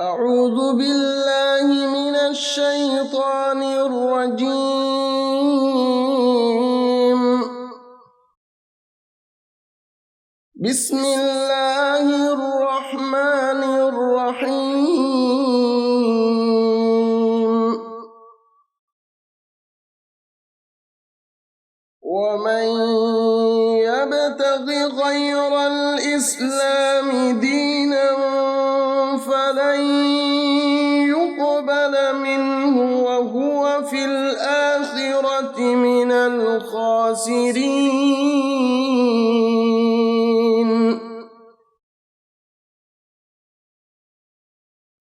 أعوذ بالله من الشيطان الرجيم. بسم الله الرحمن الرحيم. ومن يبتغ غير الإسلام دينا فلن يقبل منه وهو في الآخرة من الخاسرين.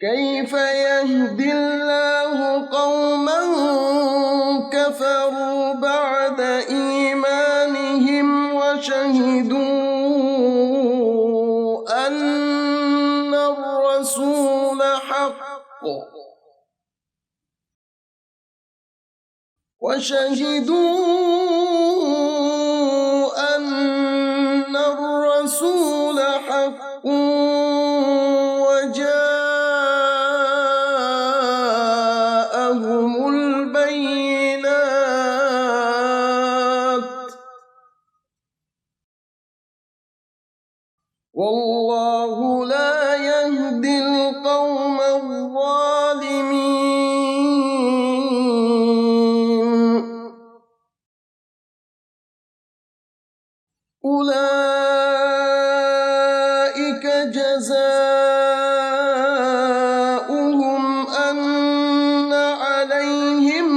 كيف يهدي الله قوما كفروا بعد إيمانهم وشهدوا أن الرسول حق وجاءهم البينات والله لا يهدي القوم الظالمين. أولئك جزاؤهم أن عليهم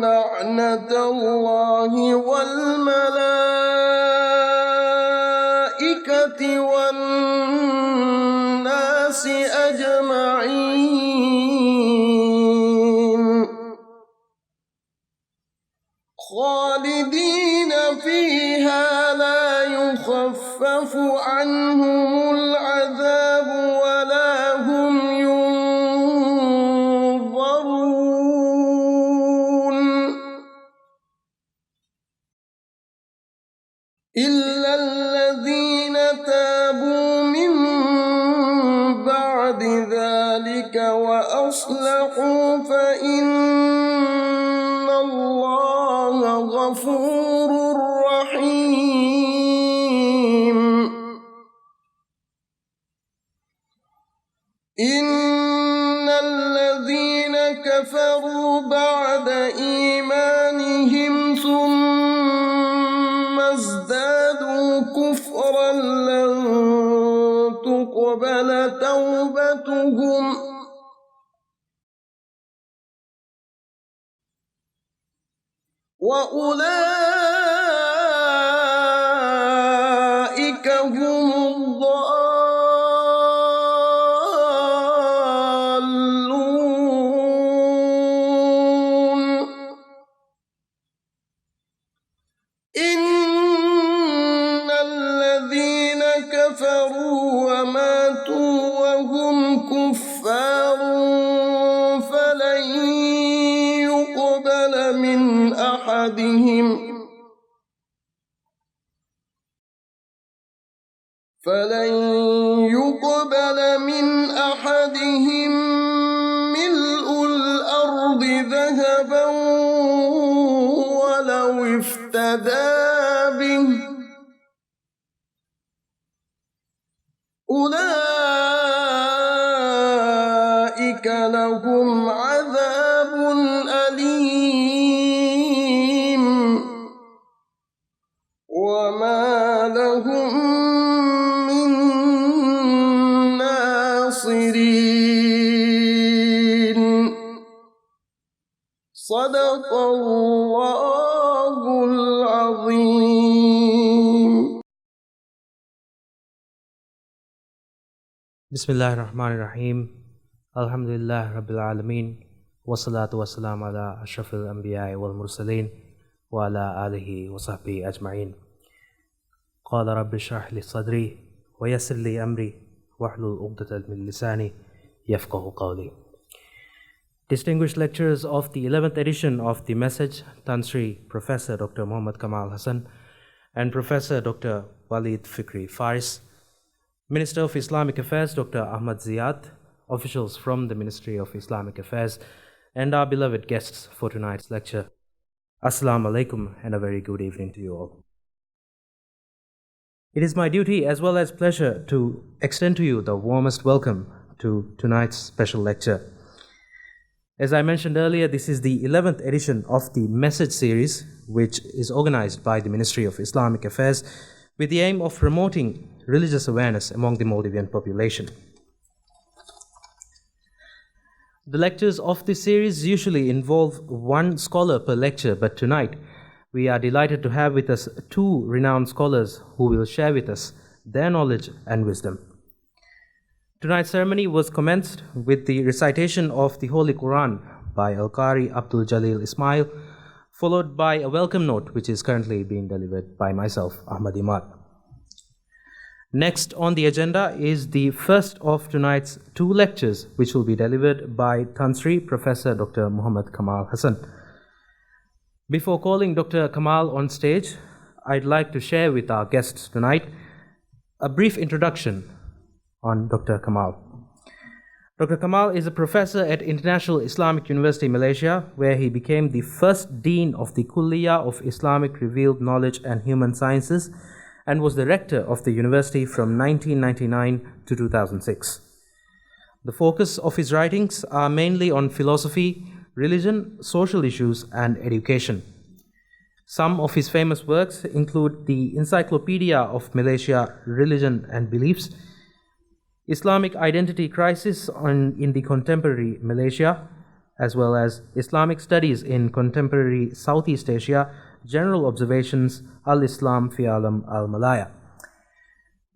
لعنة الله والملائكة والناس أجمعين خالدين فيها لا يخفف عنهم العذاب ولا هم ينظرون إلا الذين تابوا من بعد ذلك وأصلحوا فإن الله غفور رحيم. إن الذين كفروا بعد إيمانهم ثم ازدادوا كفرا لن تقبل توبتهم وأولئك هم الضالون. إن الذين كفروا وماتوا وهم كفار فلن يقبل من أحدهم ملء الأرض ذهبا ولو افتدى به. أولئك لهم عذاب أليم وما لهم من ناصرين. صدق الله العظيم. Bismillahirrahmanirrahim. Alhamdulillah Rabbil Alamin. Wassalatu wassalamu ala ashrafil anbiya'i wal mursalin wa ala alihi wa sahbihi ajma'in. Qala rabbi shrah li sadri wa yassir li amri wahlul 'uqdatam min lisani yafqahu qawli. Distinguished lecturers of the 11th edition of the Message, Tan Sri Professor Dr. Muhammad Kamal Hassan and Professor Dr. Walid Fikri Faris, Minister of Islamic Affairs Dr. Ahmad Ziad, officials from the Ministry of Islamic Affairs, and our beloved guests for tonight's lecture. Assalamu alaikum and a very good evening to you all. It is my duty as well as pleasure to extend to you the warmest welcome to tonight's special lecture. As I mentioned earlier, this is the 11th edition of the Message series, which is organized by the Ministry of Islamic Affairs with the aim of promoting religious awareness among the Maldivian population. The lectures of this series usually involve one scholar per lecture, but tonight we are delighted to have with us two renowned scholars who will share with us their knowledge and wisdom. Tonight's ceremony was commenced with the recitation of the Holy Quran by Al-Qari Abdul Jalil Ismail, followed by a welcome note which is currently being delivered by myself, Ahmad Imad. Next on the agenda is the first of tonight's two lectures, which will be delivered by Tan Sri Professor Dr. Muhammad Kamal Hassan. Before calling Dr. Kamal on stage, I'd like to share with our guests tonight a brief introduction on Dr. Kamal. Dr. Kamal is a professor at International Islamic University, Malaysia, where he became the first dean of the Kulliyah of Islamic Revealed Knowledge and Human Sciences and was the rector of the university from 1999 to 2006. The focus of his writings are mainly on philosophy, religion, social issues, and education. Some of his famous works include the Encyclopedia of Malaysia, Religion and Beliefs, Islamic Identity Crisis in the Contemporary Malaysia, as well as Islamic Studies in Contemporary Southeast Asia, General Observations, Al-Islam fi Alam al-Malaya.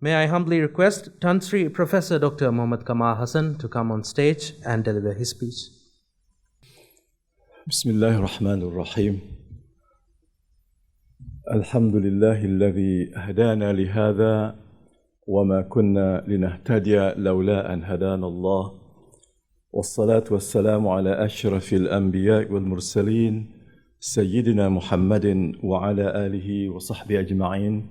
May I humbly request Tan Sri Professor Dr. Muhammad Kamal Hassan to come on stage and deliver his speech. Bismillahir Rahmanir Rahim. Alhamdulillahi alladhi hadana lihadha وما كنا لنهتدي لولا أن هدانا الله والصلاة والسلام على أشرف الأنبياء والمرسلين سيدنا محمد وعلى آله وصحبه أجمعين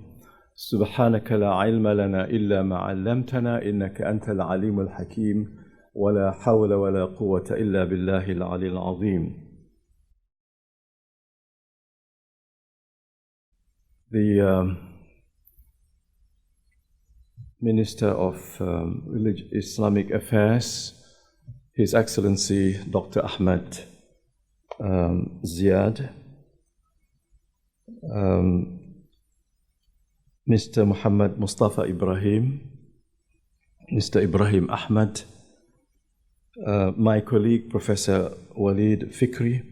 سبحانك لا علم لنا إلا ما علمتنا إنك أنت العليم الحكيم ولا حول ولا قوة إلا بالله العلي العظيم. The Minister of Islamic Affairs, His Excellency Dr. Ahmad Ziad, Mr. Muhammad Mustafa Ibrahim, Mr. Ibrahim Ahmad, my colleague Professor Walid Fikri,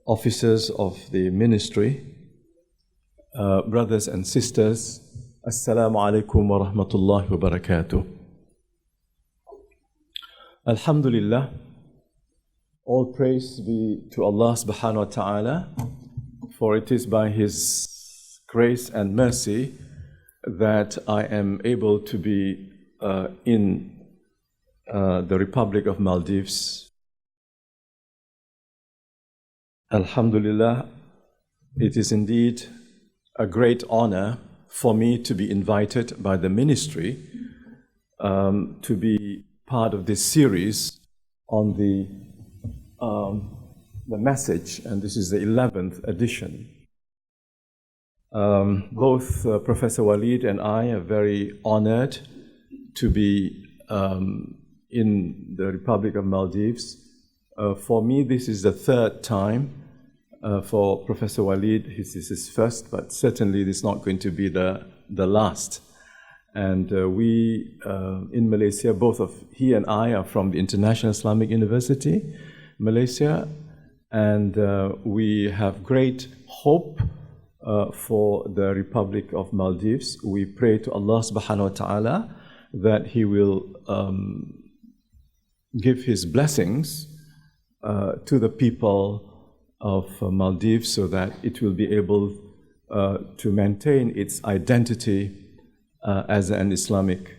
officers of the Ministry, brothers and sisters, Assalamu alaikum wa rahmatullahi wa barakatuh. Alhamdulillah, all praise be to Allah subhanahu wa ta'ala, for it is by His grace and mercy that I am able to be in the Republic of Maldives. Alhamdulillah, it is indeed a great honor for me to be invited by the ministry to be part of this series on the Message, and this is the 11th edition. Both Professor Walid and I are very honored to be in the Republic of Maldives. For me, this is the third time. For Professor Walid, this is his first, but certainly this is not going to be the last. And we in Malaysia, both of he and I are from the International Islamic University, Malaysia, and we have great hope for the Republic of Maldives. We pray to Allah subhanahu wa ta'ala that He will give His blessings to the people of Maldives so that it will be able to maintain its identity as an Islamic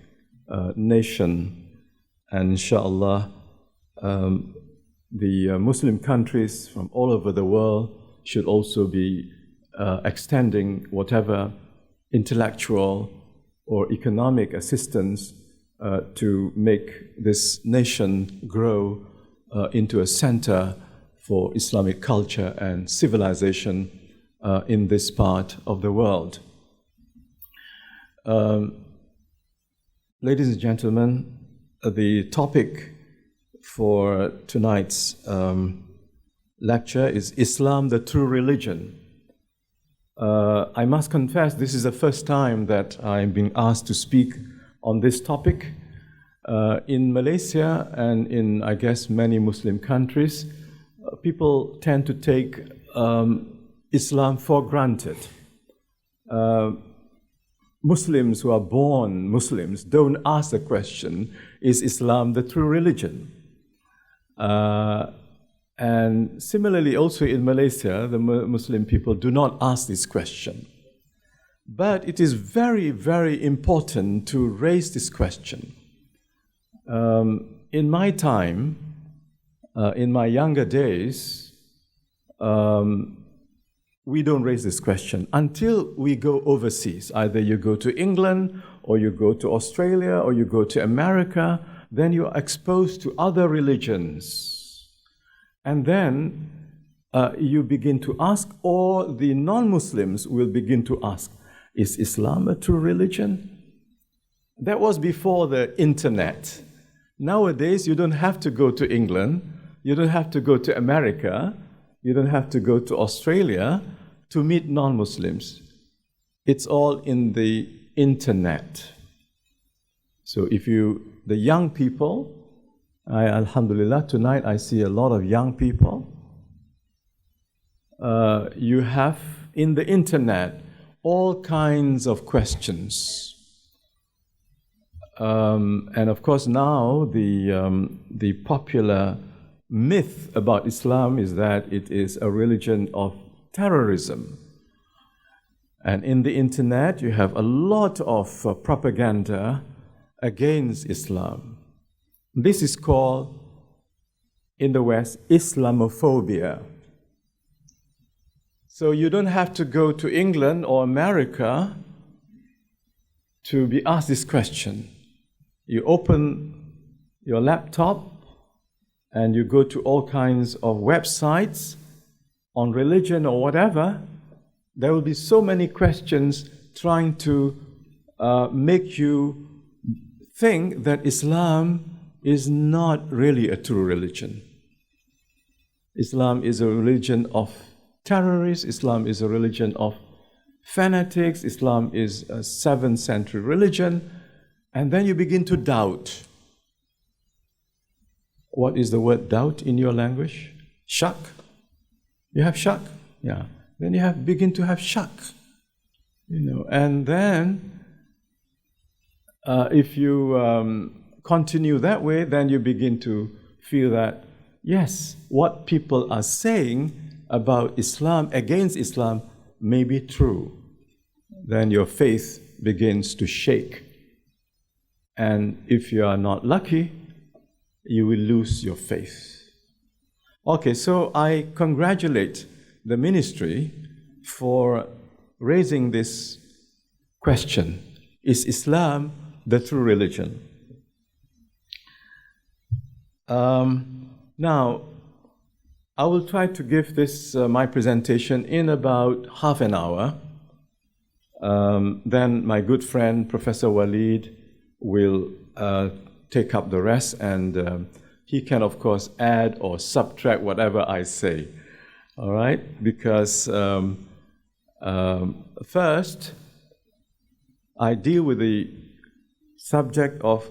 nation. And inshallah, the Muslim countries from all over the world should also be extending whatever intellectual or economic assistance to make this nation grow into a center for Islamic culture and civilization in this part of the world. Ladies and gentlemen, the topic for tonight's lecture is Islam, the true religion. I must confess, this is the first time that I'm being asked to speak on this topic. In Malaysia and in, I guess, many Muslim countries, people tend to take Islam for granted. Muslims who are born Muslims don't ask the question, is Islam the true religion? And similarly, also in Malaysia, the Muslim people do not ask this question. But it is very, very important to raise this question. In my time, in my younger days, we don't raise this question until we go overseas. Either you go to England, or you go to Australia, or you go to America, then you are exposed to other religions. And then you begin to ask, or the non-Muslims will begin to ask, is Islam a true religion? That was before the internet. Nowadays, you don't have to go to England, you don't have to go to America, you don't have to go to Australia to meet non-Muslims. It's all in the internet. So if the young people, Alhamdulillah, tonight I see a lot of young people. You have in the internet all kinds of questions. And of course now the popular myth about Islam is that it is a religion of terrorism. And in the internet you have a lot of propaganda against Islam. This is called, in the West, Islamophobia. So you don't have to go to England or America to be asked this question. You open your laptop and you go to all kinds of websites on religion or whatever. There will be so many questions trying to make you think that Islam is not really a true religion. Islam is a religion of terrorists. Islam is a religion of fanatics. Islam is a 7th century religion. And then you begin to doubt. What is the word doubt in your language? Shak. You have shak? Yeah. Then you begin to have shak. And then if you continue that way, then you begin to feel that, yes, what people are saying about Islam, against Islam, may be true. Then your faith begins to shake. And if you are not lucky, you will lose your faith. Okay, so I congratulate the ministry for raising this question. Is Islam the true religion? Now, I will try to give this, my presentation, in about half an hour. Then my good friend, Professor Walid, will take up the rest, and he can, of course, add or subtract whatever I say. All right? Because first, I deal with the subject of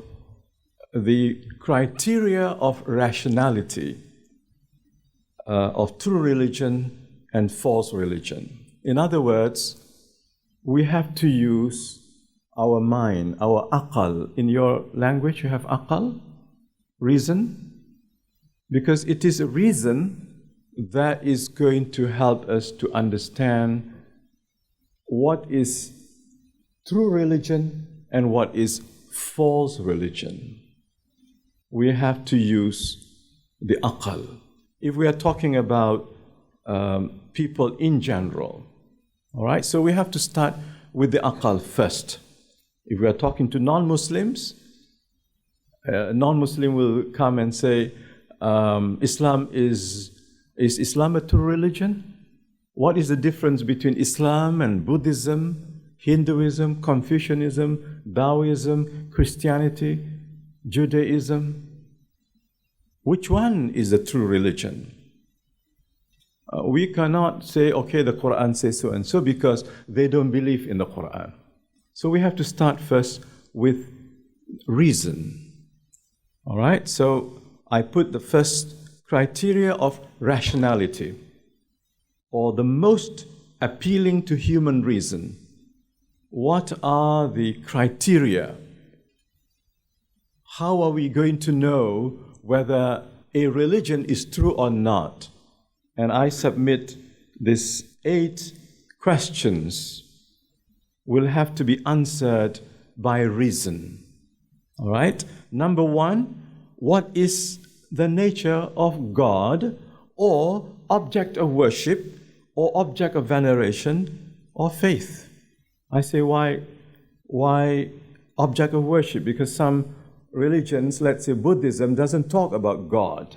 the criteria of rationality of true religion and false religion. In other words, we have to use our mind, our aqal. In your language, you have aqal, reason, because it is a reason that is going to help us to understand what is true religion and what is false religion. We have to use the aqal. if we are talking about people in general. All right, so we have to start with the aqal first. If we are talking to non-Muslims, a non-Muslim will come and say, Islam is Islam a true religion? What is the difference between Islam and Buddhism, Hinduism, Confucianism, Taoism, Christianity, Judaism? Which one is the true religion? We cannot say, okay, the Quran says so and so, because they don't believe in the Quran. So we have to start first with reason. All right, so I put the first criteria of rationality, or the most appealing to human reason. What are the criteria? How are we going to know whether a religion is true or not? And I submit these 8 questions will have to be answered by reason. All right? Number 1, what is the nature of God, or object of worship, or object of veneration, or faith? I say, why object of worship? Because some religions, let's say Buddhism, doesn't talk about God.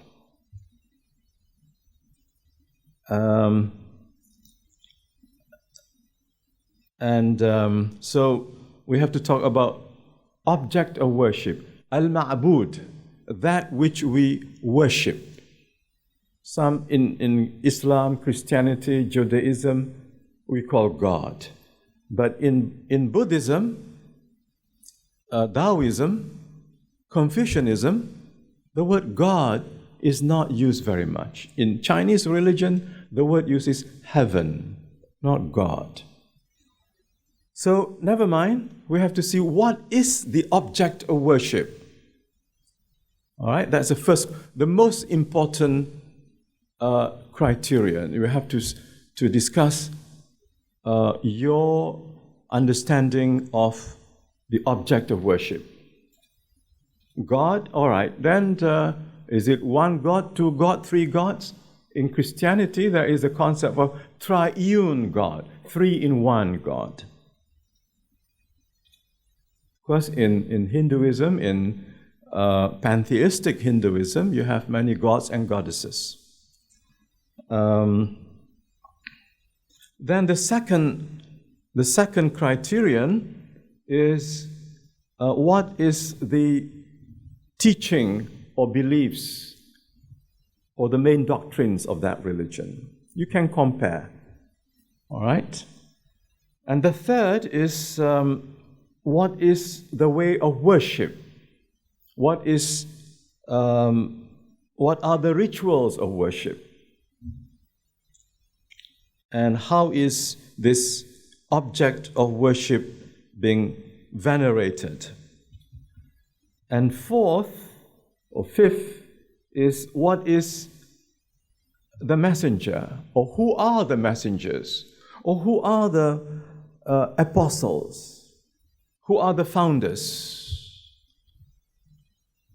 So we have to talk about object of worship, al-ma'bud, that which we worship. Some in Islam, Christianity, Judaism, we call God. But in Buddhism, Taoism, Confucianism, the word God is not used very much. In Chinese religion, the word used is heaven, not God. So, never mind, we have to see what is the object of worship. All right, that's the most important criteria. We have to discuss your understanding of the object of worship. God, all right, then is it one God, two God, three gods? In Christianity, there is a concept of triune God, 3-in-1 God. Of course, in Hinduism, in pantheistic Hinduism, you have many gods and goddesses. Then the second criterion is what is the teaching or beliefs or the main doctrines of that religion. You can compare. All right? And the third is what is the way of worship? What are the rituals of worship? And how is this object of worship being venerated? And fourth or fifth is what is the messenger, or who are the messengers, or who are the apostles, who are the founders.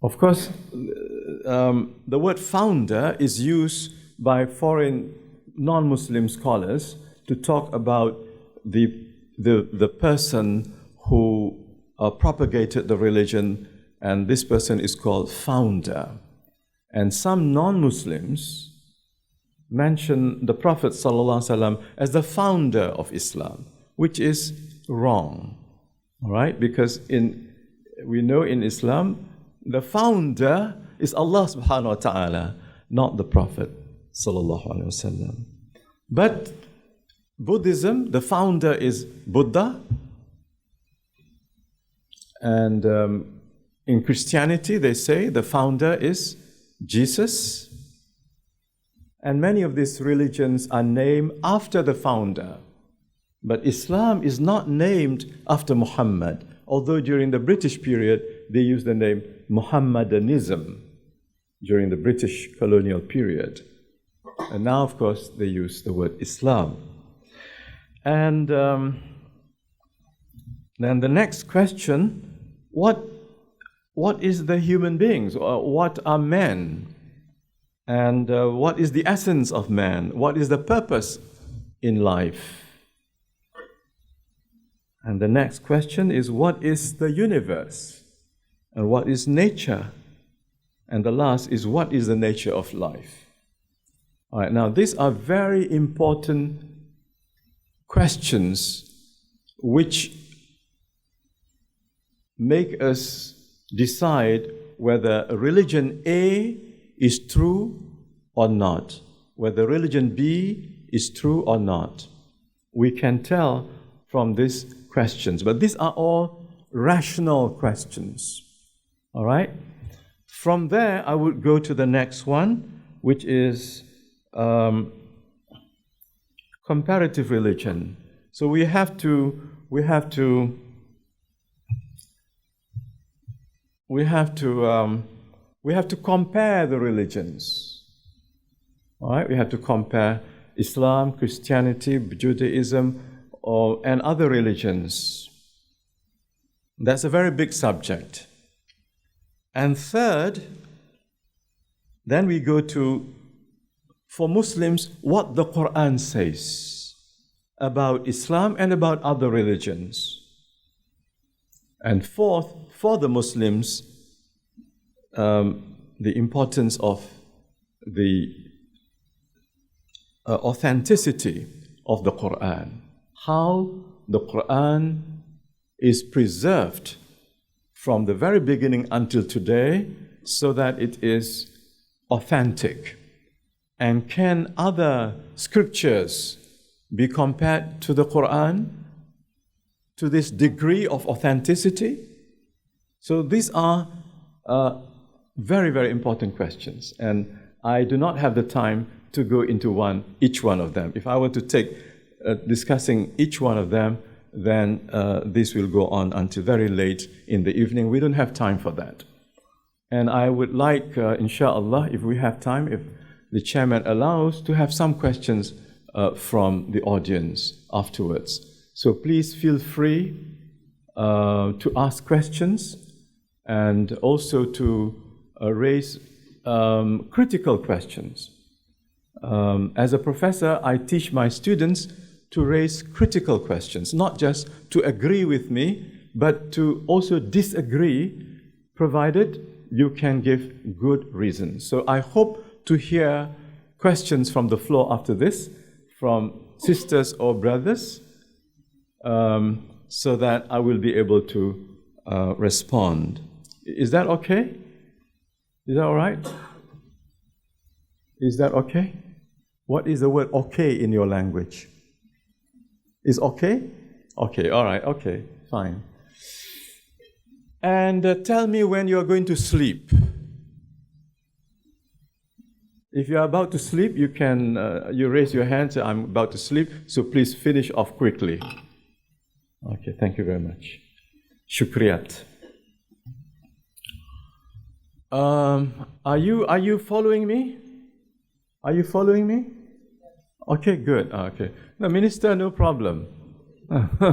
Of course, the word founder is used by foreign non-Muslim scholars to talk about the person who propagated the religion, and this person is called founder. And some non-Muslims mention the Prophet ﷺ as the founder of Islam, which is wrong. All right? Because we know in Islam, the founder is Allah subhanahu wa ta'ala, not the Prophet ﷺ. But Buddhism, the founder is Buddha. And in Christianity, they say the founder is Jesus. And many of these religions are named after the founder. But Islam is not named after Muhammad, although during the British period, they used the name Mohammedanism during the British colonial period. And now, of course, they use the word Islam. And then the next question, what is the human beings, or what are men? And what is the essence of man? What is the purpose in life? And the next question is, what is the universe? And what is nature? And the last is, what is the nature of life? All right, now these are very important questions which make us decide whether religion A is true or not, whether religion B is true or not. We can tell from these questions, but these are all rational questions. All right? From there, I would go to the next one, which is comparative religion. So we have to compare the religions. All right, we have to compare Islam, Christianity, Judaism, and other religions. That's a very big subject. And third, then we go to, for Muslims, what the Quran says about Islam and about other religions. And fourth, for the Muslims, the importance of the authenticity of the Quran. How the Quran is preserved from the very beginning until today so that it is authentic. And can other scriptures be compared to the Quran to this degree of authenticity? So these are very, very important questions, and I do not have the time to go into each one of them. If I were to take discussing each one of them, then this will go on until very late in the evening. We don't have time for that. And I would like, inshallah, if we have time, if the chairman allows, to have some questions from the audience afterwards. So please feel free to ask questions and also to raise critical questions. As a professor, I teach my students to raise critical questions, not just to agree with me, but to also disagree, provided you can give good reasons. So I hope to hear questions from the floor after this, from sisters or brothers, so that I will be able to respond. Is that okay? Is that all right? Is that okay? What is the word okay in your language? Is okay? Okay, all right, okay, fine. And tell me when you are going to sleep. If you are about to sleep, you can you raise your hand, say, I'm about to sleep, so please finish off quickly. Okay, thank you very much. Shukriyat. Are you following me? Are you following me? Okay, good. Okay. No, Minister, no problem.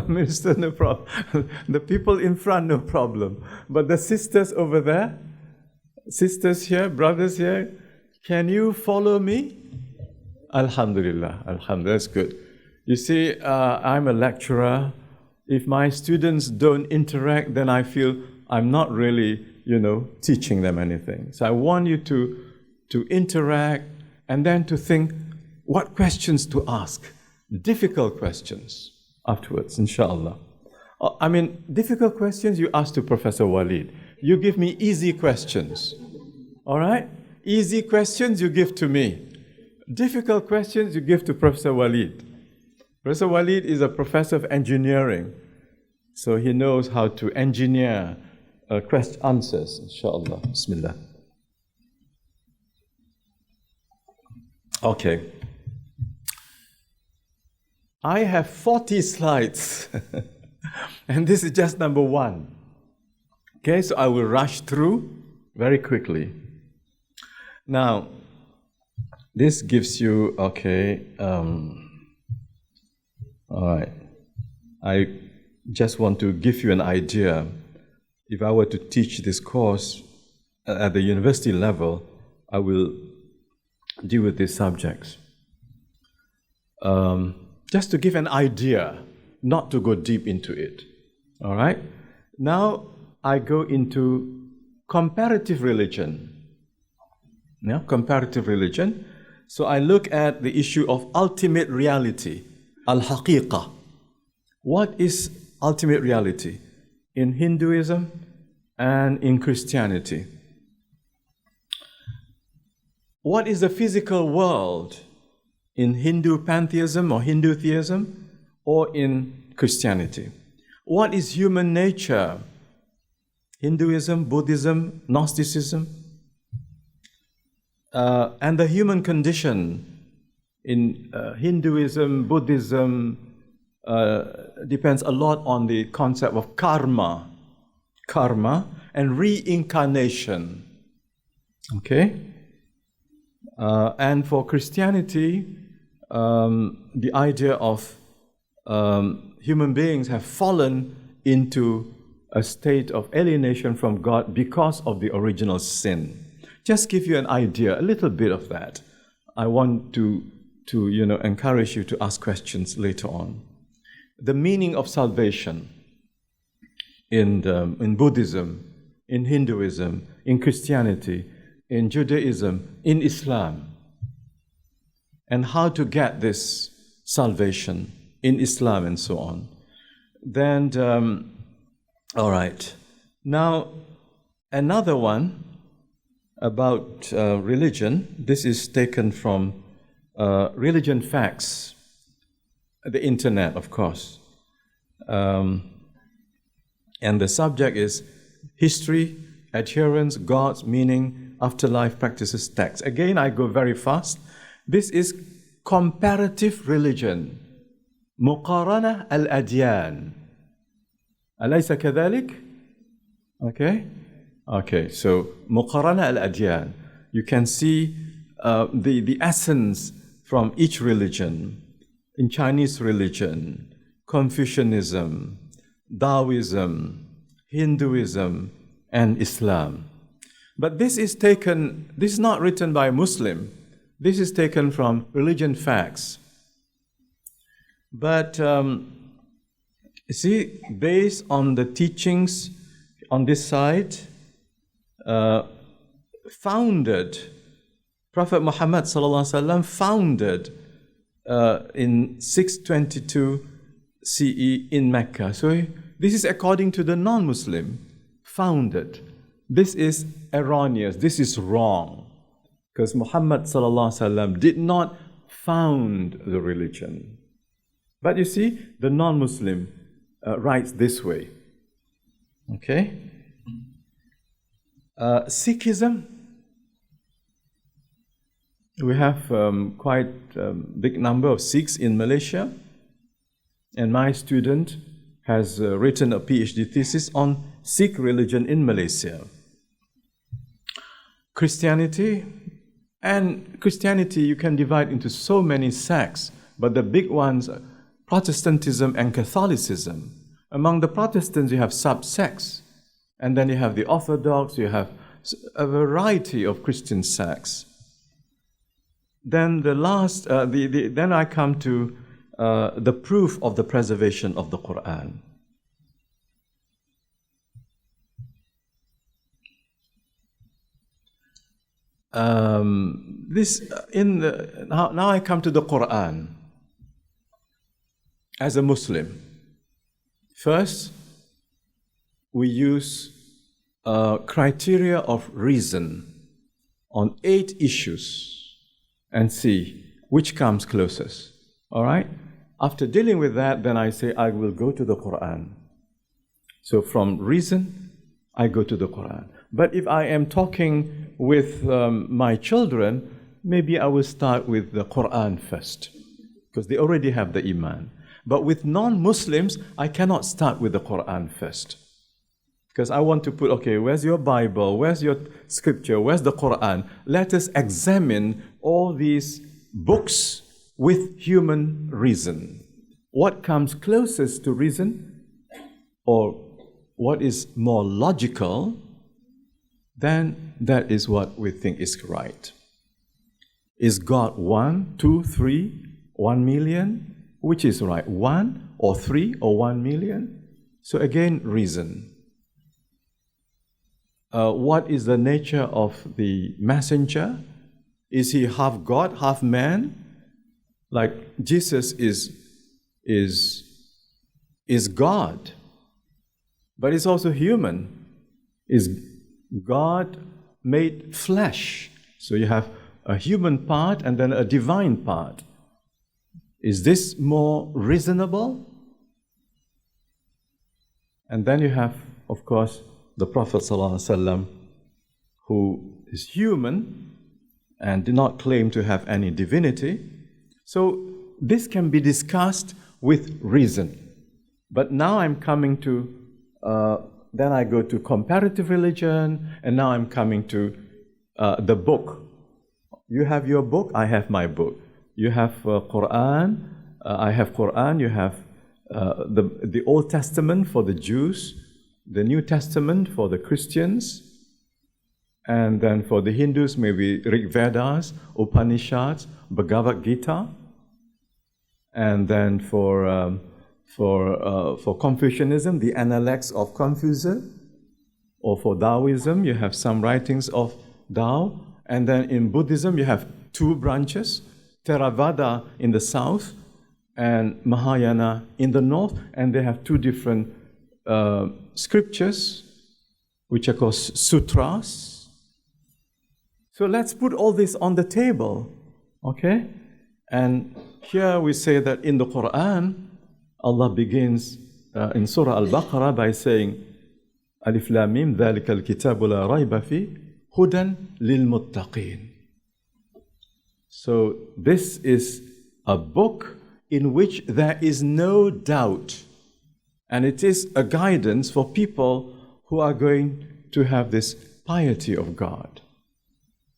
Minister, no problem. The people in front, no problem. But the sisters over there, sisters here, brothers here, can you follow me? Alhamdulillah, alhamdulillah, that's good. You see, I'm a lecturer. If my students don't interact, then I feel I'm not really, teaching them anything. So I want you to interact and then to think what questions to ask. Difficult questions afterwards, inshallah. I mean, difficult questions you ask to Professor Walid. You give me easy questions. All right? Easy questions you give to me. Difficult questions you give to Professor Walid. Professor Walid is a professor of engineering, so he knows how to engineer answers, inshallah. Bismillah. Okay. I have 40 slides, and this is just number 1. Okay, so I will rush through very quickly. Now, this gives you, all right. I just want to give you an idea. If I were to teach this course at the university level, I will deal with these subjects. Just to give an idea, not to go deep into it. All right? Now I go into comparative religion. Yeah, comparative religion. So I look at the issue of ultimate reality, al-haqiqah. What is ultimate reality in Hinduism and in Christianity? What is the physical world in Hindu pantheism or Hindu theism or in Christianity? What is human nature? Hinduism, Buddhism, Gnosticism? And the human condition in Hinduism, Buddhism, depends a lot on the concept of karma and reincarnation. Okay? And for Christianity, the idea of human beings have fallen into a state of alienation from God because of the original sin. Just give you an idea, a little bit of that. I want to encourage you to ask questions later on. The meaning of salvation in Buddhism, in Hinduism, in Christianity, in Judaism, in Islam, and how to get this salvation in Islam and so on. Then, all right. Now, another one about religion. This is taken from Religion Facts, the internet, of course. And the subject is history, adherence, God's meaning, afterlife practices, text. Again, I go very fast. This is comparative religion. مقارنة الأديان. أليس كذلك? Okay, so مقارنة الأديان. You can see the essence from each religion. In Chinese religion, Confucianism, Taoism, Hinduism, and Islam. But this is not written by a Muslim. This is taken from Religion Facts. But see, based on the teachings on this side, Prophet Muhammad ﷺ founded in 622 CE in Mecca. So this is according to the non-Muslim, founded. This is erroneous, this is wrong. Because Muhammad ﷺ did not found the religion. But you see, the non-Muslim writes this way. Okay? Sikhism. We have quite a big number of Sikhs in Malaysia. And my student has written a PhD thesis on Sikh religion in Malaysia. Christianity you can divide into so many sects, but the big ones are Protestantism and Catholicism. Among the Protestants you have subsects, and then you have the Orthodox, you have a variety of Christian sects. Then then I come to the proof of the preservation of the Quran. Now I come to the Quran as a Muslim. First, we use criteria of reason on 8 issues and see which comes closest. All right? After dealing with that, then I say I will go to the Quran. So from reason, I go to the Quran. But if I am talking with my children, maybe I will start with the Quran first, because they already have the Iman. But with non-Muslims, I cannot start with the Quran first. Because I want to put, okay, where's your Bible? Where's your scripture? Where's the Quran? Let us examine all these books with human reason. What comes closest to reason, or what is more logical, then that is what we think is right. Is God 1, 2, 3, 1 million? Which is right, 1 or 3 or 1 million? So again, reason. What is the nature of the messenger? Is he half God, half man? Like Jesus is God, but he's also human. Is God made flesh? So you have a human part and then a divine part. Is this more reasonable? And then you have, of course, the Prophet ﷺ, who is human and did not claim to have any divinity. So this can be discussed with reason. But now I'm coming to, then I go to comparative religion, and now I'm coming to the book. You have your book, I have my book. You have Quran, I have Quran. You have the Old Testament for the Jews, the New Testament for the Christians, and then for the Hindus, maybe Rig Vedas, Upanishads, Bhagavad Gita, and then for Confucianism, the Analects of Confucius, or for Taoism, you have some writings of Tao, and then in Buddhism, you have two branches, Theravada in the south and Mahayana in the north, and they have two different scriptures, which are called sutras. So let's put all this on the table, okay? And here we say that in the Quran, Allah begins in Surah Al-Baqarah by saying, Alif Lam Mim, ذَلِكَ الْكِتَابُ لَا رَيْبَ فِيهِ هُدًى لِلْمُتَّقِينَ. So this is a book in which there is no doubt, and it is a guidance for people who are going to have this piety of God.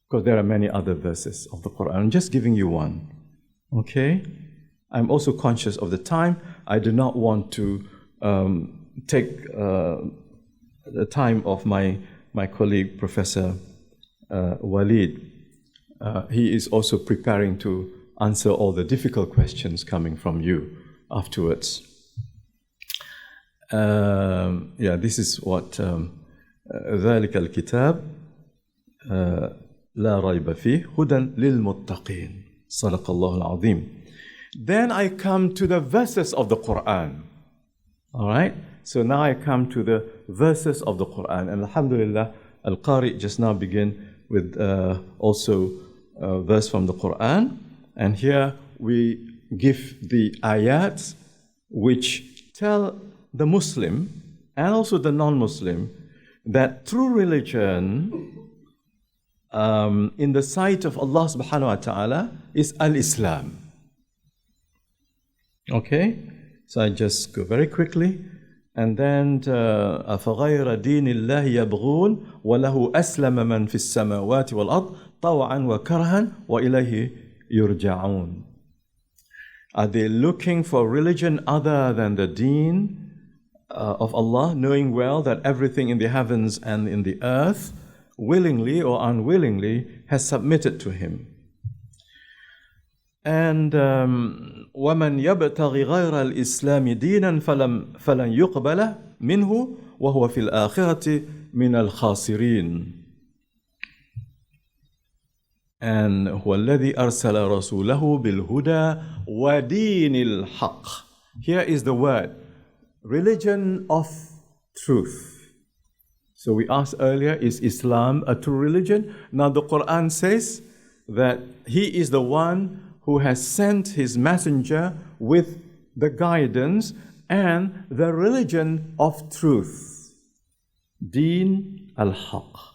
Because there are many other verses of the Quran. I'm just giving you one. Okay? I'm also conscious of the time. I do not want to take the time of my colleague, Professor Walid. He is also preparing to answer all the difficult questions coming from you afterwards. This is what ذلك الكتاب لا ريب فيه هدى للمتقين صدق الله العظيم. Then I come to the verses of the Quran. All right? So now I come to the verses of the Quran. And alhamdulillah, Al-Qari just now began with also a verse from the Quran. And here we give the ayats which tell the Muslim and also the non-Muslim that true religion in the sight of Allah subhanahu wa ta'ala is al-Islam. Okay? So I just go very quickly. And then أَفَغَيْرَ دِينِ اللَّهِ يَبْغُونَ وَلَهُ أَسْلَمَ مَنْ فِي السَّمَاوَاتِ وَالْأَرْضِ طَوْعًا وَكَرْهًا وَإِلَيْهِ يُرْجَعُونَ. Are they looking for religion other than the deen of Allah, knowing well that everything in the heavens and in the earth, willingly or unwillingly, has submitted to Him? And وَمَنْ يَبْتَغِ غَيْرَ الْإِسْلَامِ دِينًا فَلَنْ يُقْبَلَ مِنْهُ وَهُوَ فِي الْآخِرَةِ مِنَ الْخَاسِرِينَ. And هو الذي أرسل رسوله بالهدى ودين الحق. Here is the word, religion of truth. So we asked earlier, is Islam a true religion? Now the Quran says that He is the one who has sent His messenger with the guidance and the religion of truth. Deen al-Haq.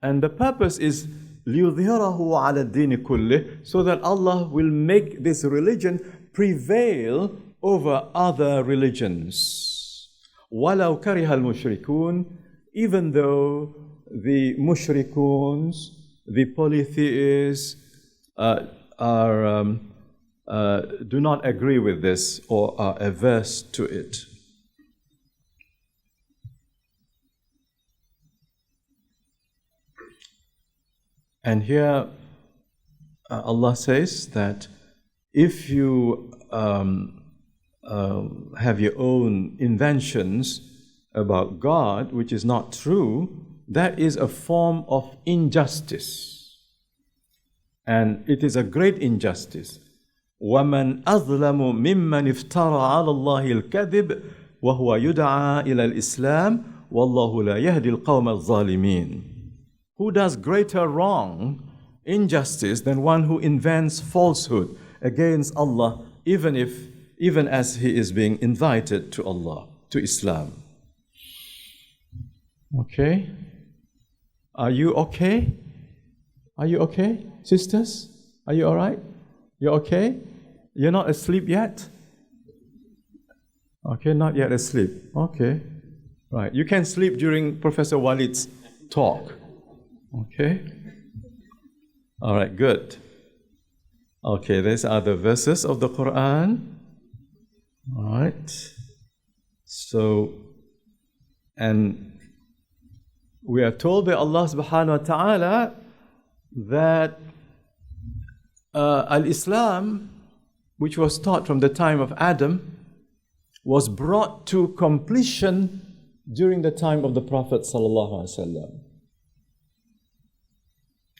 And the purpose is لِيُظْهِرَهُ عَلَى الدِّينِ كُلِّهِ, so that Allah will make this religion prevail over other religions. وَلَوْ كَرِهَ الْمُشْرِكُونَ, even though the mushrikuns, the polytheists, do not agree with this or are averse to it. And here Allah says that if you have your own inventions about God, which is not true, that is a form of injustice. And it is a great injustice. وَمَنْ أَظْلَمُ مِمَّنِ افْتَرَى عَلَى اللَّهِ الْكَذِبِ وَهُوَ يُدْعَى إِلَى الْإِسْلَامِ وَاللَّهُ لَا يَهْدِي الْقَوْمَ الظَّالِمِينَ. Who does greater wrong, injustice, than one who invents falsehood against Allah, even as he is being invited to Allah, to Islam. Okay? Are you okay? Are you okay, sisters? Are you all right? You're okay? You're not asleep yet? Okay, not yet asleep. Okay. Right. You can sleep during Professor Walid's talk. Okay? All right, good. Okay, these are the verses of the Quran. All right. So, and we are told by Allah subhanahu wa ta'ala that Al-Islam, which was taught from the time of Adam, was brought to completion during the time of the Prophet sallallahu alaihi wasallam.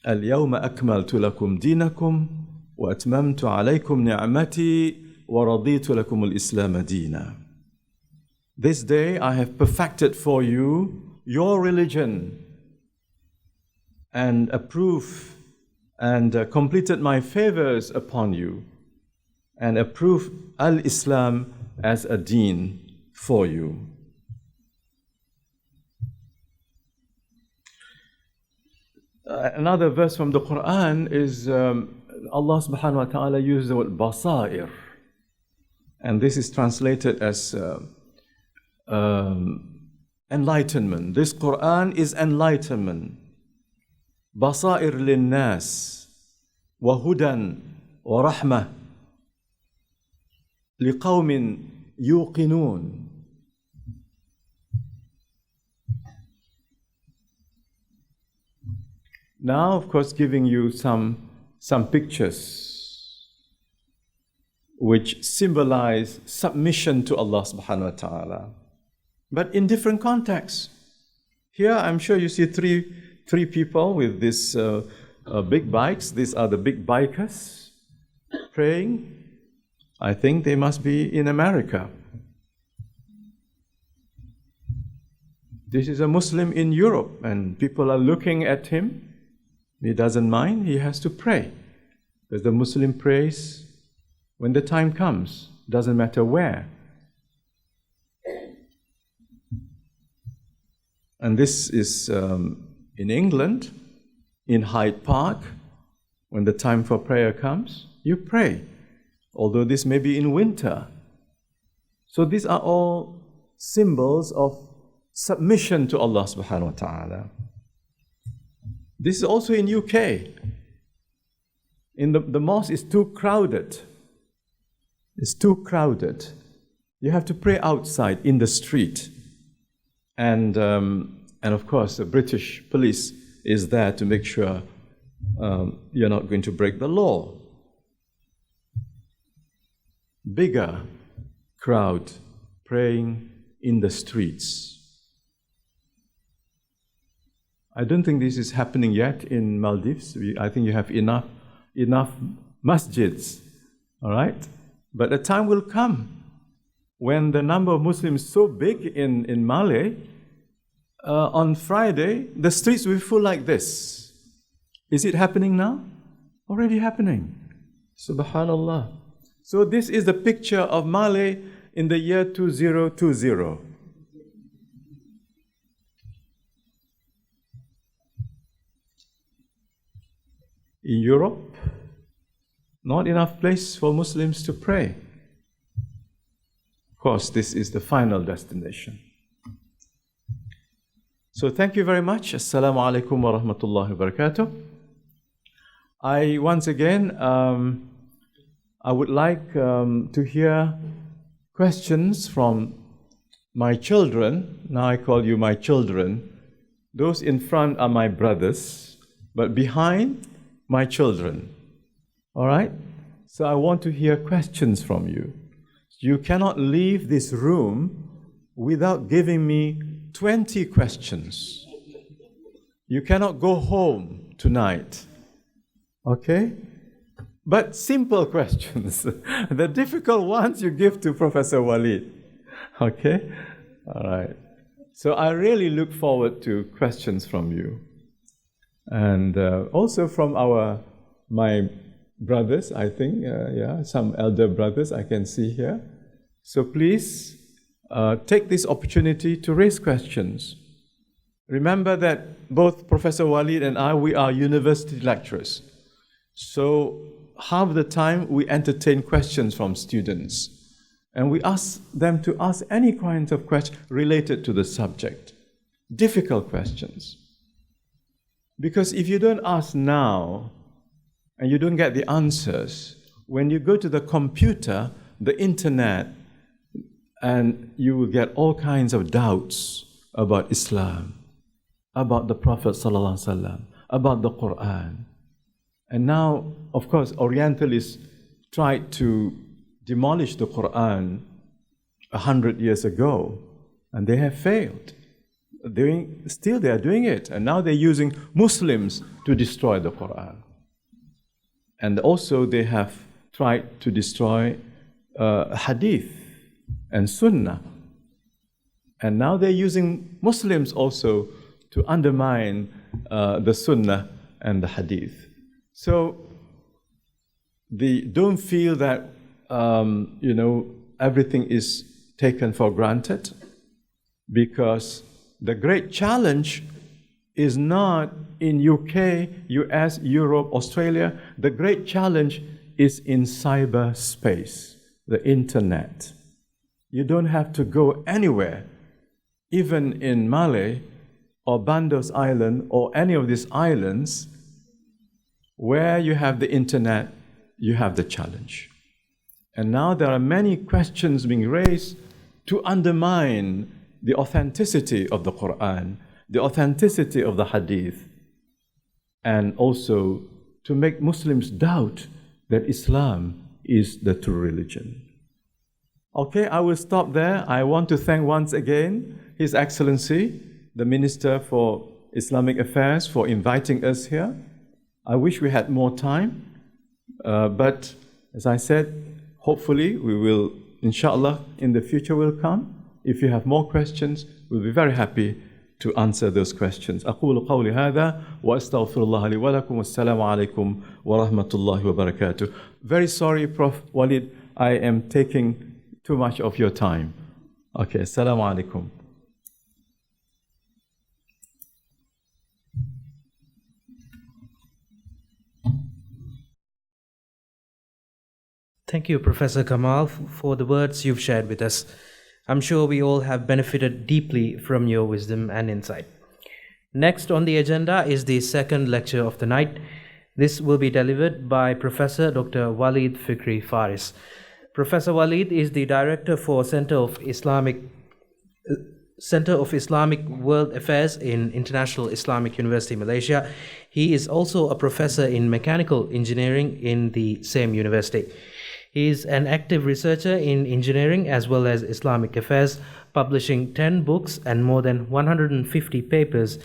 اليوم أكملت لكم دينكم وأتممت عليكم نعمتي ورضيت لكم الإسلام دينا. This day I have perfected for you your religion and approved and completed my favors upon you and approved al-Islam as a deen for you. Another verse from the Quran is Allah subhanahu wa ta'ala used the word basair, and this is translated as enlightenment. This Quran is enlightenment. Basair linnas wa hudan wa rahmah liqawmin yuqinun. Now, of course, giving you some pictures which symbolize submission to Allah subhanahu wa ta'ala, but in different contexts. Here, I'm sure you see three people with these big bikes. These are the big bikers praying. I think they must be in America. This is a Muslim in Europe, and people are looking at him. He doesn't mind, he has to pray. Because the Muslim prays when the time comes, doesn't matter where. And this is in England, in Hyde Park, when the time for prayer comes, you pray. Although this may be in winter. So these are all symbols of submission to Allah subhanahu wa ta'ala. This is also in UK. In the mosque is too crowded. It's too crowded. You have to pray outside in the street. And of course, the British police is there to make sure you're not going to break the law. Bigger crowd praying in the streets. I don't think this is happening yet in Maldives. I think you have enough masjids, all right? But a time will come when the number of Muslims is so big in Malé, on Friday, the streets will be full like this. Is it happening now? Already happening. Subhanallah. So this is the picture of Malé in the year 2020. In Europe, not enough place for Muslims to pray. Of course, this is the final destination. So thank you very much. Assalamu alaikum wa rahmatullahi wa barakatuh. I once again, I would like to hear questions from my children. Now I call you my children. Those in front are my brothers, but behind, my children. All right? So I want to hear questions from you. You cannot leave this room without giving me 20 questions. You cannot go home tonight. Okay? But simple questions. The difficult ones you give to Professor Walid. Okay? All right. So I really look forward to questions from you. And also from my brothers, I think, some elder brothers I can see here. So please take this opportunity to raise questions. Remember that both Professor Walid and I, we are university lecturers. So half the time we entertain questions from students. And we ask them to ask any kind of question related to the subject. Difficult questions. Because if you don't ask now, and you don't get the answers, when you go to the computer, the internet, and you will get all kinds of doubts about Islam, about the Prophet ﷺ, about the Quran. And now, of course, Orientalists tried to demolish the Quran 100 years ago, and they have failed. Still they are doing it, and now they're using Muslims to destroy the Quran. And also they have tried to destroy Hadith and Sunnah. And now they're using Muslims also to undermine the Sunnah and the Hadith. So don't feel that everything is taken for granted, because the great challenge is not in UK, US, Europe, Australia. The great challenge is in cyberspace, the internet. You don't have to go anywhere, even in Malé or Bandos Island or any of these islands, where you have the internet, you have the challenge. And now there are many questions being raised to undermine the authenticity of the Quran, the authenticity of the Hadith, and also to make Muslims doubt that Islam is the true religion. Okay, I will stop there. I want to thank once again His Excellency, the Minister for Islamic Affairs, for inviting us here. I wish we had more time, but as I said, hopefully we will, inshallah, in the future will come. If you have more questions, we'll be very happy to answer those questions. أقول قولي هذا وأستغفر الله لي ولكم والسلام عليكم ورحمة الله وبركاته. Very sorry, Prof. Walid, I am taking too much of your time. Okay, assalamu alaikum. Thank you, Professor Kamal, for the words you've shared with us. I'm sure we all have benefited deeply from your wisdom and insight. Next on the agenda is the second lecture of the night. This will be delivered by Professor Dr. Walid Fikri Faris. Professor Walid is the Director for Center of Islamic World Affairs in International Islamic University, Malaysia. He is also a professor in mechanical engineering in the same university. He is an active researcher in engineering as well as Islamic affairs, publishing 10 books and more than 150 papers.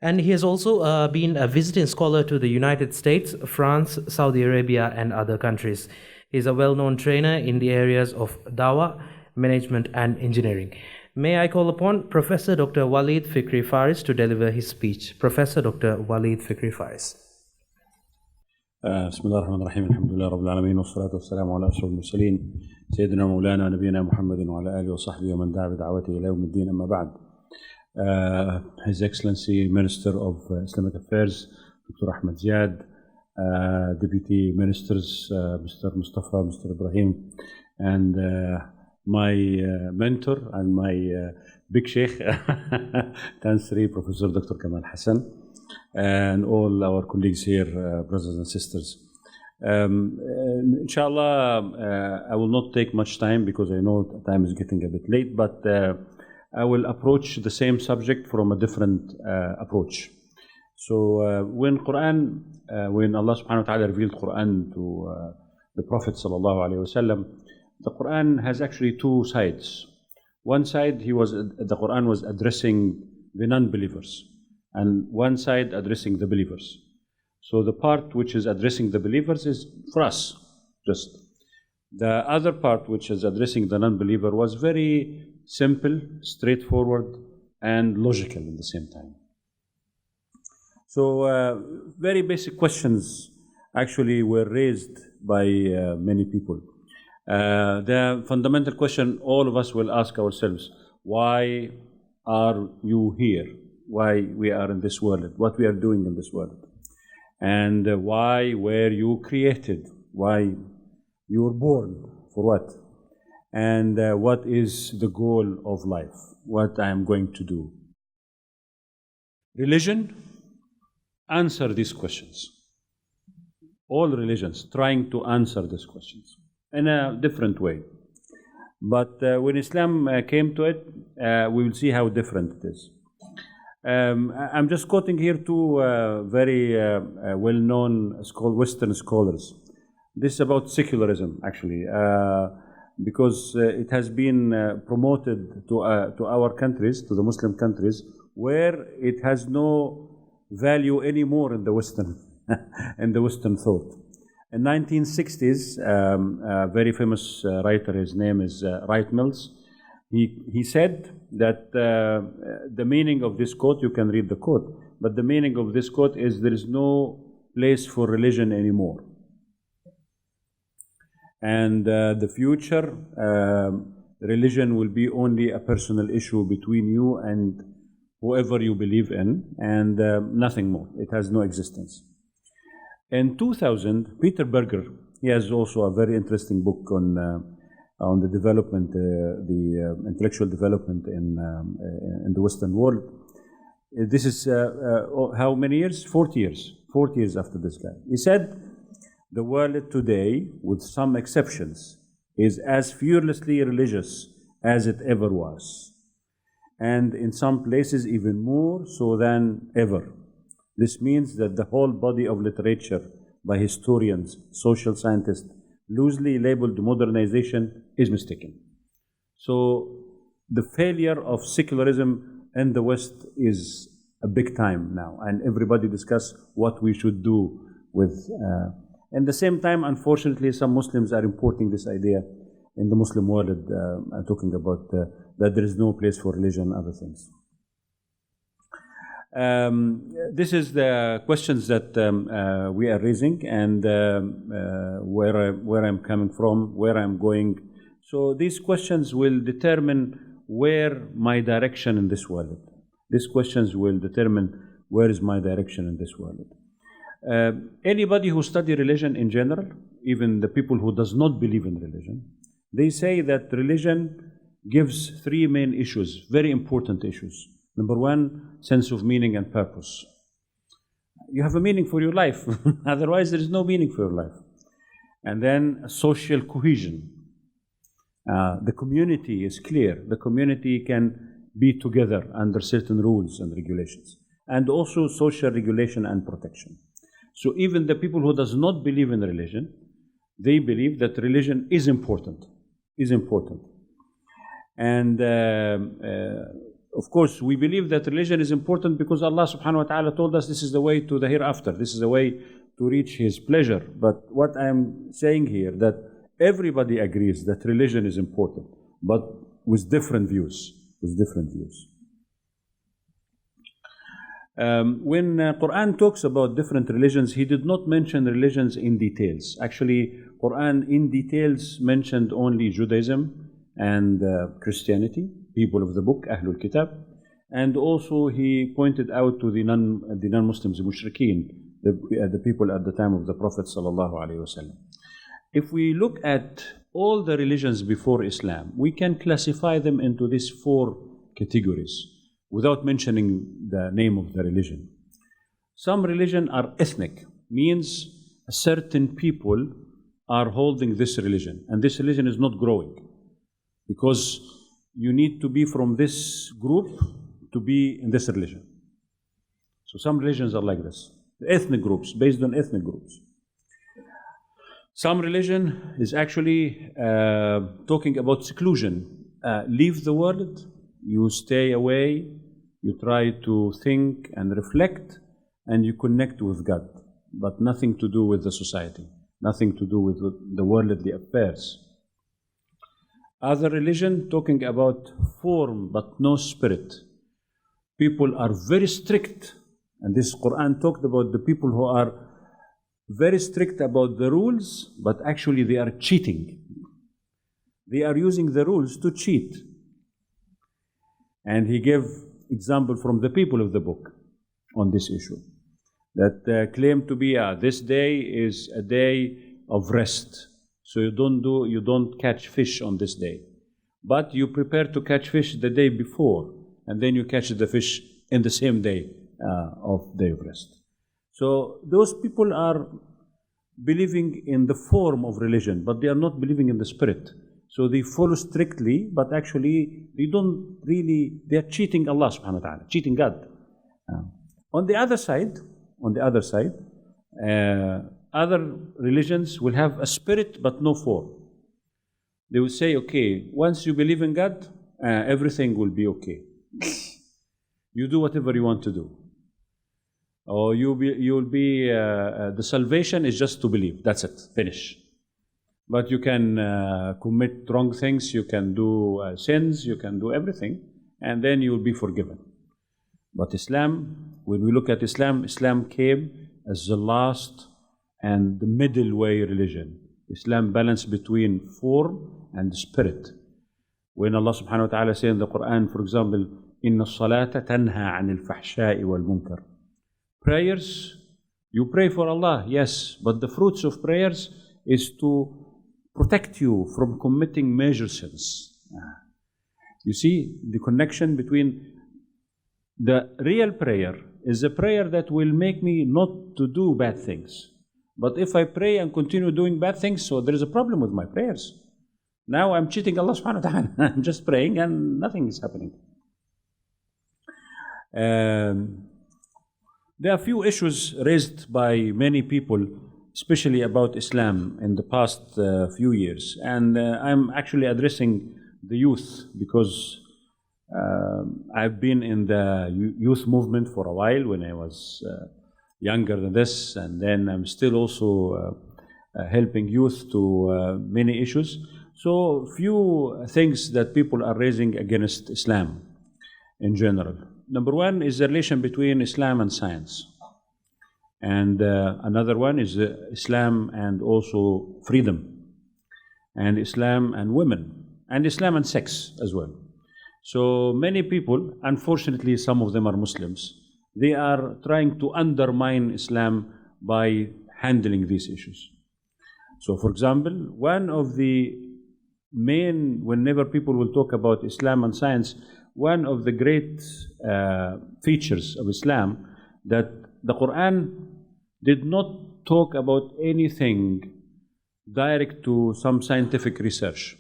And he has also been a visiting scholar to the United States, France, Saudi Arabia, and other countries. He is a well-known trainer in the areas of dawah, management, and engineering. May I call upon Professor Dr. Walid Fikri Faris to deliver his speech. Professor Dr. Walid Fikri Faris. بسم الله الرحمن الرحيم الحمد لله رب العالمين والصلاة والسلام على أشرف المرسلين سيدنا مولانا نبينا محمد وعلى آله وصحبه ومن دعا بدعوته إلى يوم الدين أما بعد. His Excellency Minister of Islamic Affairs Dr. Ahmed Ziad, Deputy Ministers Mr. Mustafa, Mr. Ibrahim, and my mentor and my big sheikh Tansri, Professor Dr. Kamal Hassan, and all our colleagues here, brothers and sisters. Inshallah, I will not take much time because I know time is getting a bit late, but I will approach the same subject from a different approach. So when Allah subhanahu wa ta'ala revealed Quran to the Prophet sallallahu alaihi wasallam, the Quran has actually two sides. One side, the Quran was addressing the non-believers, and one side addressing the believers. So the part which is addressing the believers is for us, just. The other part which is addressing the non-believer was very simple, straightforward, and logical at the same time. So very basic questions actually were raised by many people. The fundamental question all of us will ask ourselves: why are you here? Why we are in this world? What we are doing in this world? And why were you created? Why you were born? For what? And what is the goal of life? What I am going to do? Religion answer these questions. All religions trying to answer these questions in a different way. But when Islam came to it, we will see how different it is. I'm just quoting here two very well-known Western scholars. This is about secularism, actually, because it has been promoted to our countries, to the Muslim countries, where it has no value anymore in the Western, in the Western thought. In 1960s, a very famous writer, his name is Wright Mills, he said that the meaning of this quote, you can read the quote, but the meaning of this quote is there is no place for religion anymore. And the future, religion will be only a personal issue between you and whoever you believe in, and nothing more. It has no existence. In 2000, Peter Berger, he has also a very interesting book on the development, the intellectual development in the Western world. This is how many years? 40 years. 40 years after this guy. He said, the world today, with some exceptions, is as fearlessly religious as it ever was. And in some places even more so than ever. This means that the whole body of literature by historians, social scientists, loosely labeled modernization is mistaken. So the failure of secularism in the West is a big time now, and everybody discuss what we should do with. At the same time, unfortunately, some Muslims are importing this idea in the Muslim world, talking about that there is no place for religion and other things. This is the questions that we are raising, and where I'm coming from, where I'm going. So these questions will determine where my direction in this world. These questions will determine where is my direction in this world. Anybody who study religion in general, even the people who does not believe in religion, they say that religion gives three main issues, very important issues. Number one, sense of meaning and purpose. You have a meaning for your life, otherwise there is no meaning for your life. And then social cohesion. The community is clear. The community can be together under certain rules and regulations. And also social regulation and protection. So even the people who does not believe in religion, they believe that religion is important, And of course, we believe that religion is important because Allah subhanahu wa ta'ala told us this is the way to the hereafter, this is the way to reach His pleasure. But what I am saying here, that everybody agrees that religion is important, but with different views, When Quran talks about different religions, He did not mention religions in details. Actually, Quran in details mentioned only Judaism and Christianity, people of the book, Ahlul Kitab, and also He pointed out to the non-Muslims, the mushrikeen, the people at the time of the Prophet sallallahu alaihi wasallam. If we look at all the religions before Islam, we can classify them into these four categories, without mentioning the name of the religion. Some religion are ethnic, means a certain people are holding this religion, and this religion is not growing, because you need to be from this group to be in this religion. So some religions are like this. Ethnic groups, based on ethnic groups. Some religion is actually talking about seclusion. Leave the world, you stay away, you try to think and reflect, and you connect with God, but nothing to do with the society, nothing to do with the worldly affairs. Other religion talking about form but no spirit. People are very strict, and this Quran talked about the people who are very strict about the rules, but actually they are cheating. They are using the rules to cheat. And he gave example from the people of the book on this issue, that claim to be this day is a day of rest, so you don't catch fish on this day, but you prepare to catch fish the day before, and then you catch the fish in the same day of day of rest. So those people are believing in the form of religion, but they are not believing in the spirit. So they follow strictly, but actually they are cheating Allah subhanahu wa ta'ala, cheating God. On the other side, other religions will have a spirit but no form. They will say, okay, once you believe in God, everything will be okay. You do whatever you want to do. Or the salvation is just to believe. That's it. Finish. But you can commit wrong things, you can do sins, you can do everything, and then you will be forgiven. But Islam, when we look at Islam, Islam came as the last and the middle way religion. Islam balanced between form and spirit. When Allah subhanahu wa ta'ala says in the Quran, for example, إِنَّ الصَّلَاةَ تَنْهَى عَنِ الْفَحْشَاءِ وَالْمُنْكَرِ. Prayers, you pray for Allah, yes, but the fruits of prayers is to protect you from committing major sins. You see the connection between the real prayer is a prayer that will make me not to do bad things. But if I pray and continue doing bad things, so there is a problem with my prayers. Now I'm cheating Allah subhanahu wa ta'ala. I'm just praying and nothing is happening. There are a few issues raised by many people, especially about Islam in the past few years. And I'm actually addressing the youth because I've been in the youth movement for a while when I was younger than this, and then I'm still also helping youth to many issues. So few things that people are raising against Islam in general. Number one is the relation between Islam and science. And another one is Islam and also freedom, and Islam and women, and Islam and sex as well. So many people, unfortunately some of them are Muslims, they are trying to undermine Islam by handling these issues. So for example, one of the main, whenever people will talk about Islam and science, one of the great features of Islam, that the Quran did not talk about anything direct to some scientific research.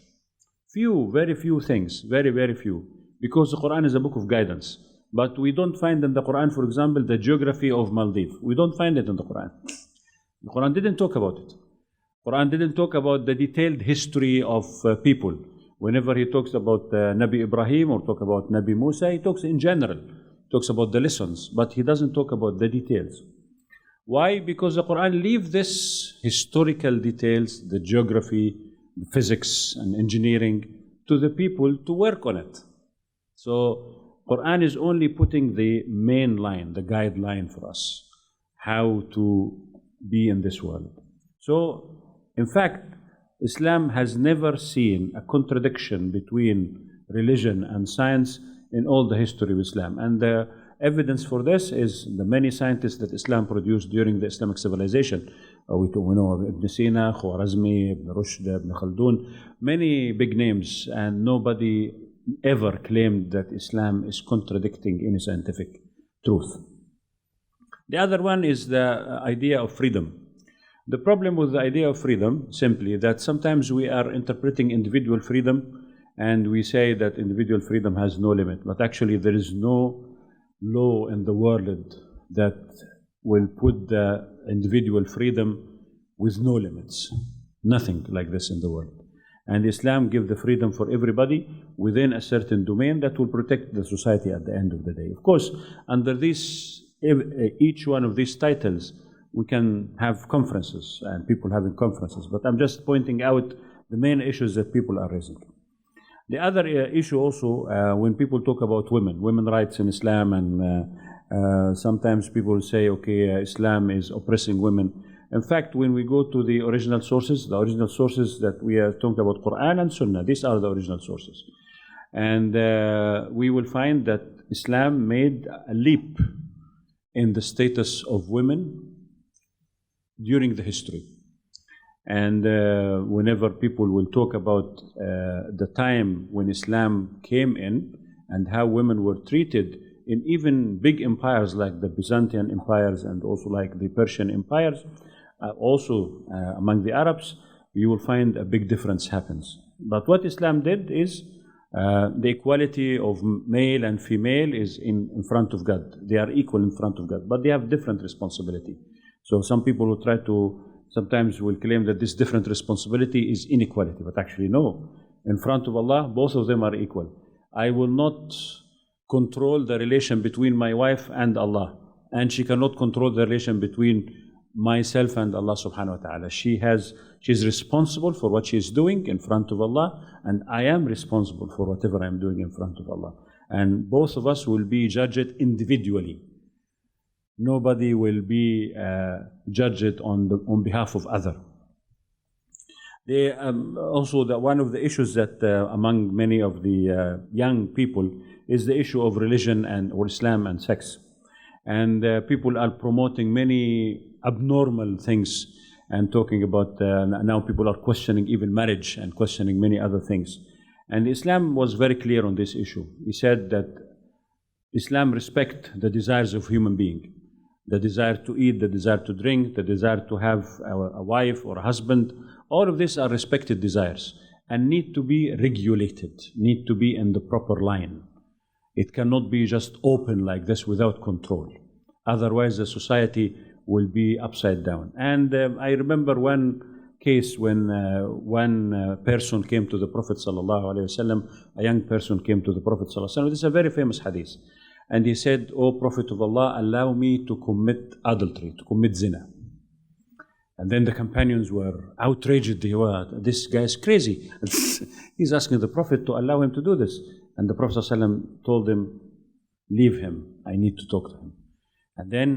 Very few things, very few, because the Quran is a book of guidance. But we don't find in the Quran, for example, the geography of Maldives. We don't find it in the Quran. The Quran didn't talk about it. The Quran didn't talk about the detailed history of people. Whenever he talks about Nabi Ibrahim or talk about Nabi Musa, he talks in general. He talks about the lessons, but he doesn't talk about the details. Why? Because the Quran leaves this historical details, the geography, the physics and engineering, to the people to work on it. So Quran is only putting the main line, the guideline for us, how to be in this world. So in fact, Islam has never seen a contradiction between religion and science in all the history of Islam. And the evidence for this is the many scientists that Islam produced during the Islamic civilization. We know of Ibn Sina, Khwarazmi, Ibn Rushd, Ibn Khaldun, many big names, and nobody ever claimed that Islam is contradicting any scientific truth. The other one is the idea of freedom. The problem with the idea of freedom, simply, that sometimes we are interpreting individual freedom and we say that individual freedom has no limit, but actually there is no law in the world that will put the individual freedom with no limits. Nothing like this in the world. And Islam gives the freedom for everybody within a certain domain that will protect the society at the end of the day. Of course, under this, each one of these titles, we can have conferences and people having conferences, but I'm just pointing out the main issues that people are raising. The other issue also, when people talk about women rights in Islam, and sometimes people say, okay, Islam is oppressing women. In fact, when we go to the original sources that we are talking about, Quran and Sunnah, these are the original sources. And we will find that Islam made a leap in the status of women during the history. And whenever people will talk about the time when Islam came in and how women were treated in even big empires like the Byzantine empires and also like the Persian empires, also among the Arabs, you will find a big difference happens. But what Islam did is the equality of male and female is in front of God. They are equal in front of God, but they have different responsibility. So some people will try to, sometimes will claim that this different responsibility is inequality, but actually no. In front of Allah, both of them are equal. I will not control the relation between my wife and Allah, and she cannot control the relation between myself and Allah subhanahu wa ta'ala. She's responsible for what she is doing in front of Allah, and I am responsible for whatever I am doing in front of Allah. And both of us will be judged individually. Nobody will be judged on behalf of other. Also, one of the issues that among many of the young people is the issue of religion or Islam and sex. And people are promoting many abnormal things and talking about, now people are questioning even marriage and questioning many other things. And Islam was very clear on this issue. He said that Islam respects the desires of human being. The desire to eat, the desire to drink, the desire to have a wife or a husband, all of these are respected desires and need to be regulated, need to be in the proper line. It cannot be just open like this without control. Otherwise, the society will be upside down. And I remember one case when one person came to the Prophet ﷺ, a young person came to the Prophet ﷺ. This is a very famous hadith. And he said, "O Prophet of Allah, allow me to commit adultery, to commit zina." And then the companions were outraged. They were, this guy is crazy. He's asking the Prophet to allow him to do this. And the Prophet ﷺ told him, "Leave him, I need to talk to him." And then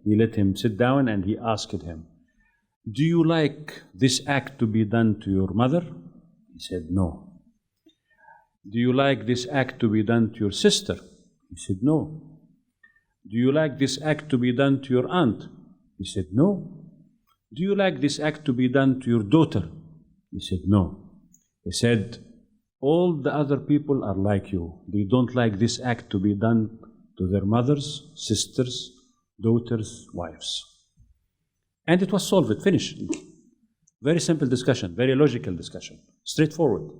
he let him sit down and he asked him, "Do you like this act to be done to your mother?" He said, "No." "Do you like this act to be done to your sister?" He said, "No." "Do you like this act to be done to your aunt?" He said, "No." "Do you like this act to be done to your daughter?" He said, "No." He said, "All the other people are like you. They don't like this act to be done to their mothers, sisters, daughters, wives." And it was solved, finished. Very simple discussion, very logical discussion, straightforward.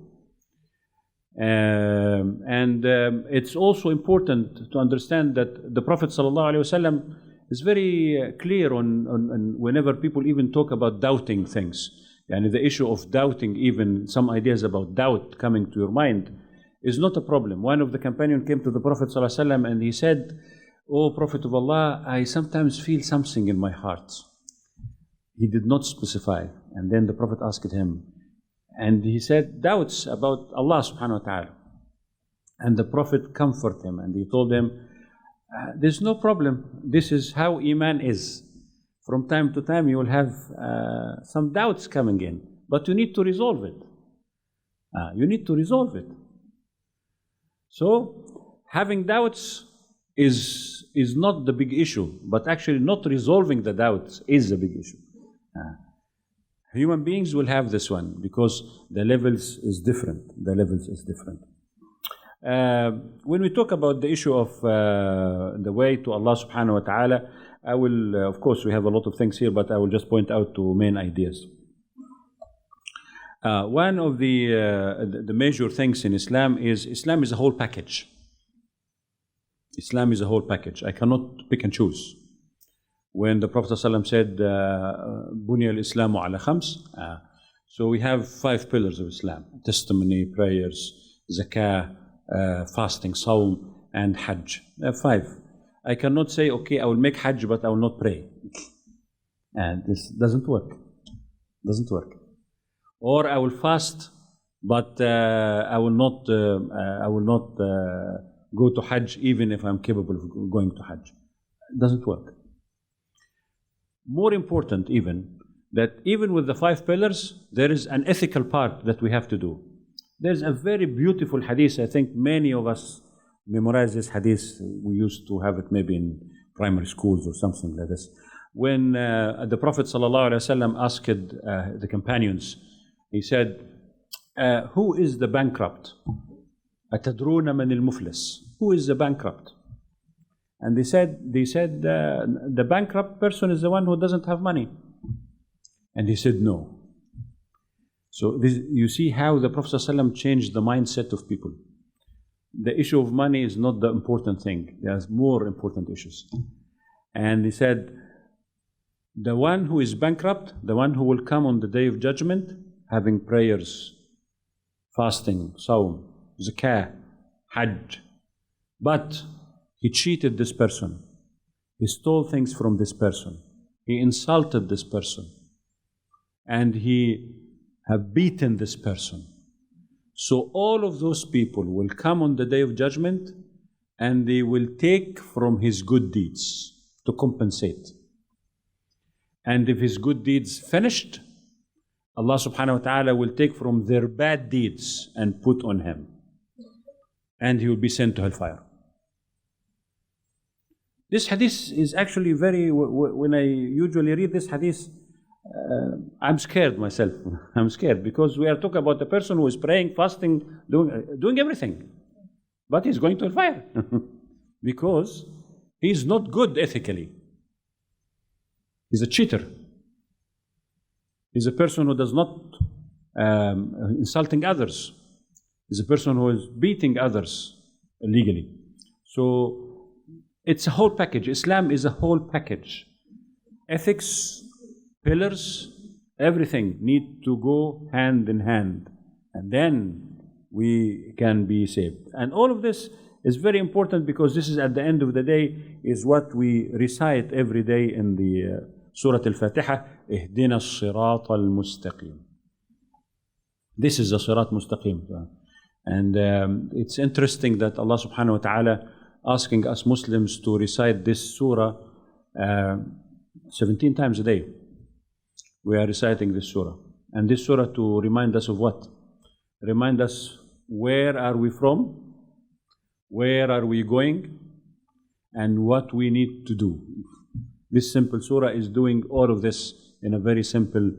It's also important to understand that the Prophet ﷺ is very clear on whenever people even talk about doubting things. And the issue of doubting, even some ideas about doubt coming to your mind, is not a problem. One of the companions came to the Prophet ﷺ and he said, "O Prophet of Allah, I sometimes feel something in my heart." He did not specify. And then the Prophet asked him, and he said, "Doubts about Allah subhanahu wa ta'ala." And the Prophet comforted him and he told him, "There's no problem. This is how Iman is. From time to time you will have some doubts coming in, but you need to resolve it. You need to resolve it." So having doubts is not the big issue, but actually not resolving the doubts is the big issue. Human beings will have this one because the levels is different. The levels is different. When we talk about the issue of the way to Allah subhanahu wa ta'ala, I will, of course, we have a lot of things here, but I will just point out two main ideas. One of the major things in Islam is a whole package. Islam is a whole package. I cannot pick and choose. when the Prophet ﷺ said, "Bunya al-Islamu ala khams." So we have 5 pillars of Islam: testimony, prayers, zakah, fasting, sawm, and hajj. 5. I cannot say, okay, I will make hajj, but I will not pray. And this doesn't work. Doesn't work. Or I will fast, but I will not go to hajj even if I'm capable of going to hajj. It doesn't work. More important even, that even with the 5 pillars, there is an ethical part that we have to do. There's a very beautiful hadith. I think many of us memorize this hadith. We used to have it maybe in primary schools or something like this. When the Prophet ﷺ asked the companions, he said, who is the bankrupt? أَتَدْرُونَ مَنِ الْمُفْلِسِ? Who is the bankrupt? And they said the bankrupt person is the one who doesn't have money. And he said no. So you see how the Prophet ﷺ changed the mindset of people. The issue of money is not the important thing. There's more important issues. And he said, the one who is bankrupt, the one who will come on the day of judgment, having prayers, fasting, sawm, zakah, hajj, but he cheated this person, he stole things from this person, he insulted this person, and he have beaten this person. So all of those people will come on the day of judgment and they will take from his good deeds to compensate. And if his good deeds finished, Allah subhanahu wa ta'ala will take from their bad deeds and put on him. And he will be sent to hellfire. This hadith is actually very, when I usually read this hadith, I'm scared myself. I'm scared because we are talking about a person who is praying, fasting, doing everything. But he's going to hellfire because he's not good ethically. He's a cheater. He's a person who does not insulting others. He's a person who is beating others illegally. So it's a whole package. Islam is a whole package. Ethics, pillars, everything need to go hand in hand. And then we can be saved. And all of this is very important because this is at the end of the day is what we recite every day in the Surah Al-Fatiha, اهدنا الصراط المستقيم. This is the Sirat Mustaqim. And it's interesting that Allah subhanahu wa ta'ala asking us Muslims to recite this surah 17 times a day. We are reciting this surah. And this surah to remind us of what? Remind us where are we from, where are we going, and what we need to do. This simple surah is doing all of this in a very simple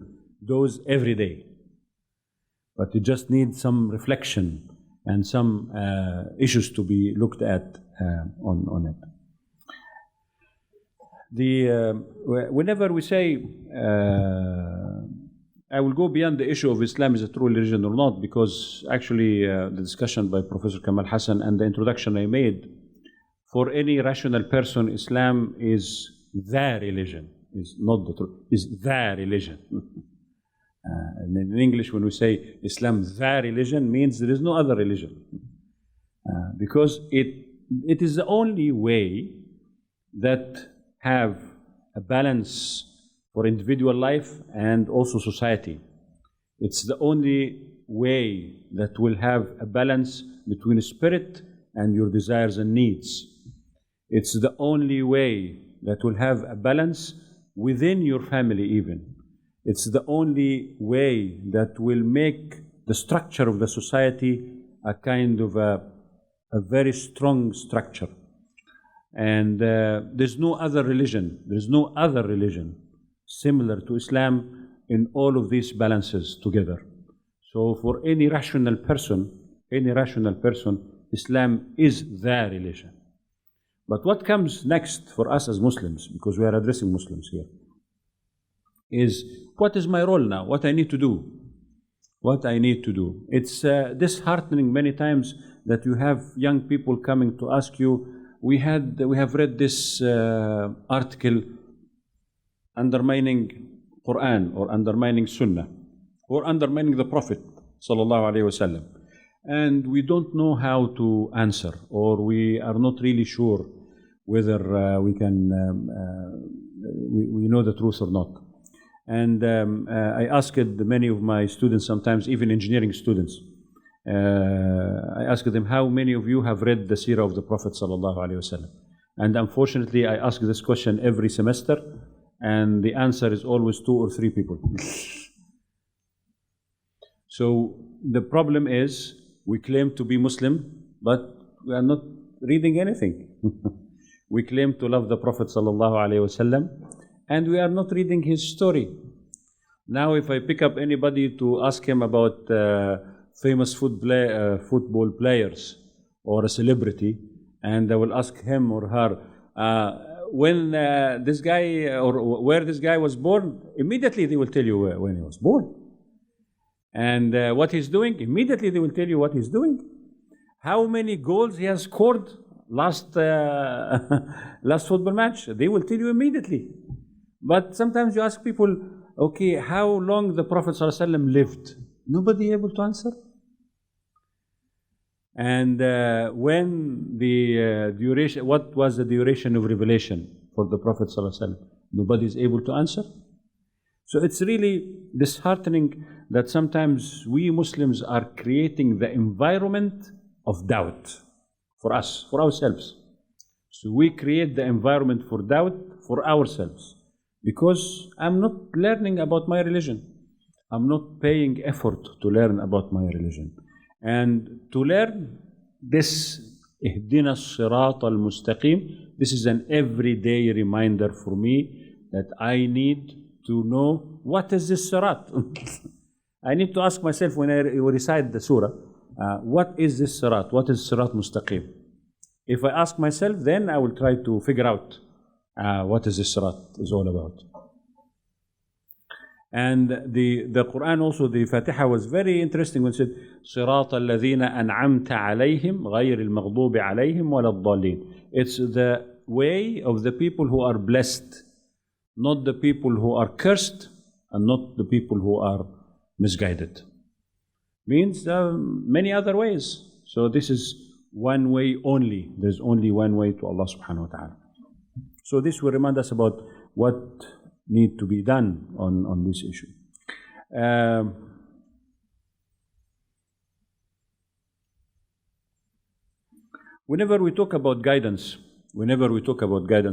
dose every day. But you just need some reflection and some issues to be looked at on it. Whenever we say, I will go beyond the issue of Islam is a true religion or not, because actually the discussion by Professor Kamal Hassan and the introduction I made, for any rational person, Islam is the religion, is not the truth, is the religion. And in English, when we say Islam, the religion, means there is no other religion. Because it is the only way that have a balance for individual life and also society. It's the only way that will have a balance between spirit and your desires and needs. It's the only way that will have a balance within your family even. It's the only way that will make the structure of the society a kind of a very strong structure. And there's no other religion similar to Islam in all of these balances together. So for any rational person, Islam is the religion. But what comes next for us as Muslims, because we are addressing Muslims here, is what is my role now? What I need to do? It's disheartening many times that you have young people coming to ask you, we have read this article undermining Quran or undermining Sunnah or undermining the Prophet sallallahu alaihi wasallam, and we don't know how to answer, or we are not really sure whether we know the truth or not. And I asked many of my students, sometimes even engineering students, I asked them, how many of you have read the seerah of the Prophet sallallahu alaihi wasallam? And unfortunately, I ask this question every semester, and the answer is always 2 or 3 people. So the problem is, we claim to be Muslim, but we are not reading anything. We claim to love the Prophet sallallahu alaihi wasallam, and we are not reading his story. Now, if I pick up anybody to ask him about famous football players or a celebrity, and I will ask him or her when this guy or where this guy was born, immediately they will tell you when he was born. And what he's doing, immediately they will tell you what he's doing. How many goals he has scored last football match, they will tell you immediately. But sometimes you ask people, okay, how long the Prophet ﷺ lived? Nobody able to answer. And when the duration, what was the duration of revelation for the Prophet ﷺ? Nobody is able to answer. So it's really disheartening that sometimes we Muslims are creating the environment of doubt for us, for ourselves. So we create the environment for doubt for ourselves, because I'm not learning about my religion. I'm not paying effort to learn about my religion. And to learn this Ihdina as-Sirat al-Mustaqim, this is an everyday reminder for me that I need to know what is this Sirat. I need to ask myself when I recite the surah, what is this Sirat? What is Sirat Mustaqim? If I ask myself, then I will try to figure out what is this Sirat is all about. And the Quran also, the Fatiha was very interesting when it said, صِرَاطَ الَّذِينَ أَنْعَمْتَ عَلَيْهِمْ غَيْرِ الْمَغْضُوبِ عَلَيْهِمْ وَلَا الضَّالِّينَ. It's the way of the people who are blessed, not the people who are cursed, and not the people who are misguided. Means many other ways. So this is one way only. There's only one way to Allah subhanahu wa ta'ala. So this will remind us about what need to be done on this issue. Whenever we talk about guidance,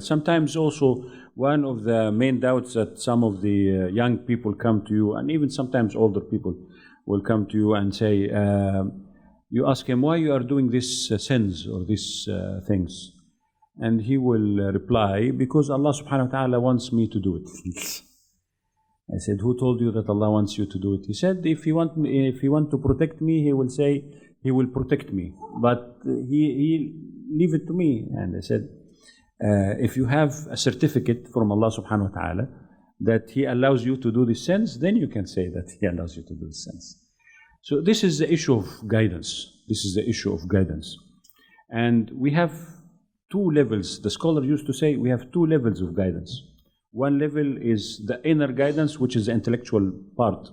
sometimes also one of the main doubts that some of the young people come to you, and even sometimes older people will come to you and say, you ask him why you are doing these sins or these things. And he will reply, because Allah subhanahu wa ta'ala wants me to do it. I said, who told you that Allah wants you to do it? He said, if he want to protect me, he will say, he will protect me. But he leave it to me. And I said, if you have a certificate from Allah subhanahu wa ta'ala that He allows you to do these sins, then you can say that He allows you to do these sins. So this is the issue of guidance. And we have 2 levels. The scholar used to say we have 2 levels of guidance. One level is the inner guidance, which is the intellectual part,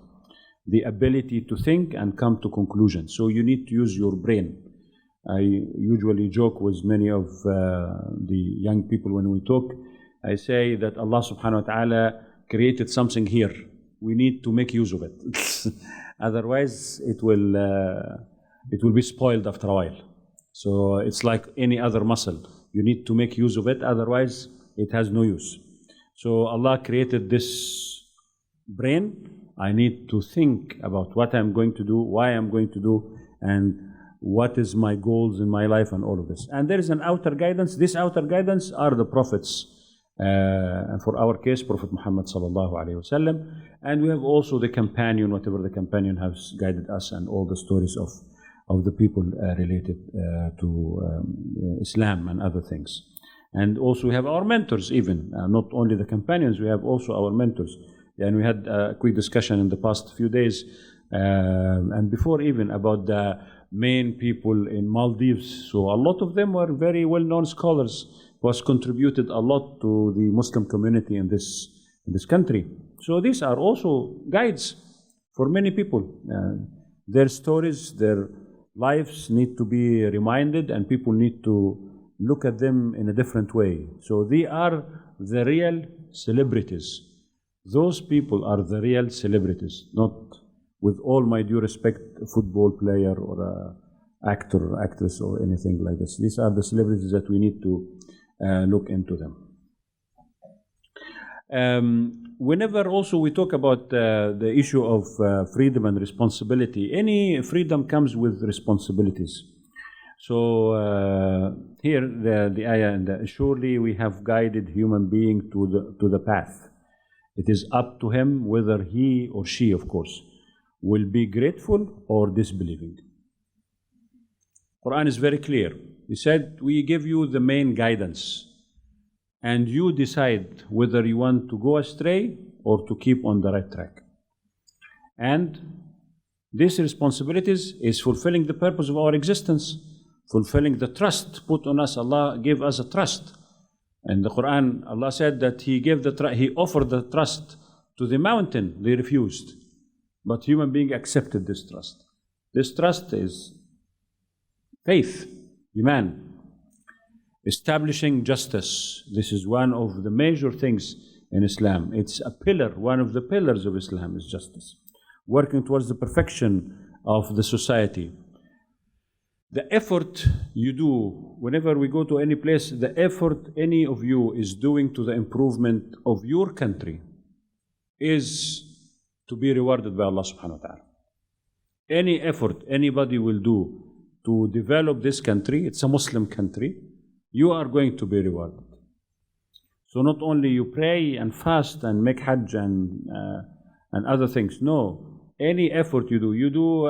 the ability to think and come to conclusions. So you need to use your brain. I usually joke with many of the young people when we talk. I say that Allah subhanahu wa ta'ala created something here. We need to make use of it. Otherwise, it will be spoiled after a while. So it's like any other muscle. You need to make use of it, otherwise it has no use. So Allah created this brain. I need to think about what I'm going to do, why I'm going to do, and what is my goals in my life, and all of this. And there is an outer guidance. This outer guidance are the prophets. And for our case, Prophet Muhammad sallallahu alaihi wasallam. And we have also the companion, whatever the companion has guided us, and all the stories of the people related to Islam and other things. And also we have our mentors even, not only the companions, we have also our mentors. And we had a quick discussion in the past few days and before even about the main people in Maldives. So a lot of them were very well-known scholars who has contributed a lot to the Muslim community in this in this country. So these are also guides for many people. Their stories, their lives need to be reminded, and people need to look at them in a different way. So they are the real celebrities. Those people are the real celebrities, not, with all my due respect, a football player or an actor or actress or anything like this. These are the celebrities that we need to look into them. Whenever also we talk about the issue of freedom and responsibility, any freedom comes with responsibilities. So here the ayah, and surely we have guided human being to the path. It is up to him whether he or she, of course, will be grateful or disbelieving. Quran is very clear. He said, we give you the main guidance, and you decide whether you want to go astray or to keep on the right track. And this responsibilities is fulfilling the purpose of our existence, fulfilling the trust put on us. Allah gave us a trust. In the Quran, Allah said that He offered the trust to the mountain. They refused. But human being accepted this trust. This trust is faith, iman, establishing justice. This is one of the major things in Islam. It's a pillar, one of the pillars of Islam is justice. Working towards the perfection of the society. The effort you do, whenever we go to any place, the effort any of you is doing to the improvement of your country is to be rewarded by Allah subhanahu wa ta'ala. Any effort anybody will do to develop this country, it's a Muslim country, you are going to be rewarded. So not only you pray and fast and make hajj and other things, no. Any effort you do,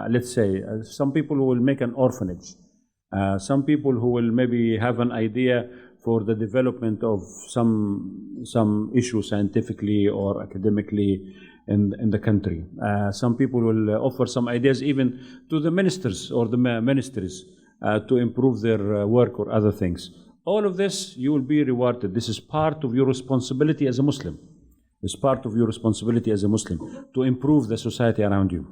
let's say, some people who will make an orphanage, some people who will maybe have an idea for the development of some issue scientifically or academically in the country. Some people will offer some ideas even to the ministers or the ministries to improve their work or other things. All of this, you will be rewarded. This is part of your responsibility as a Muslim. It's part of your responsibility as a Muslim to improve the society around you.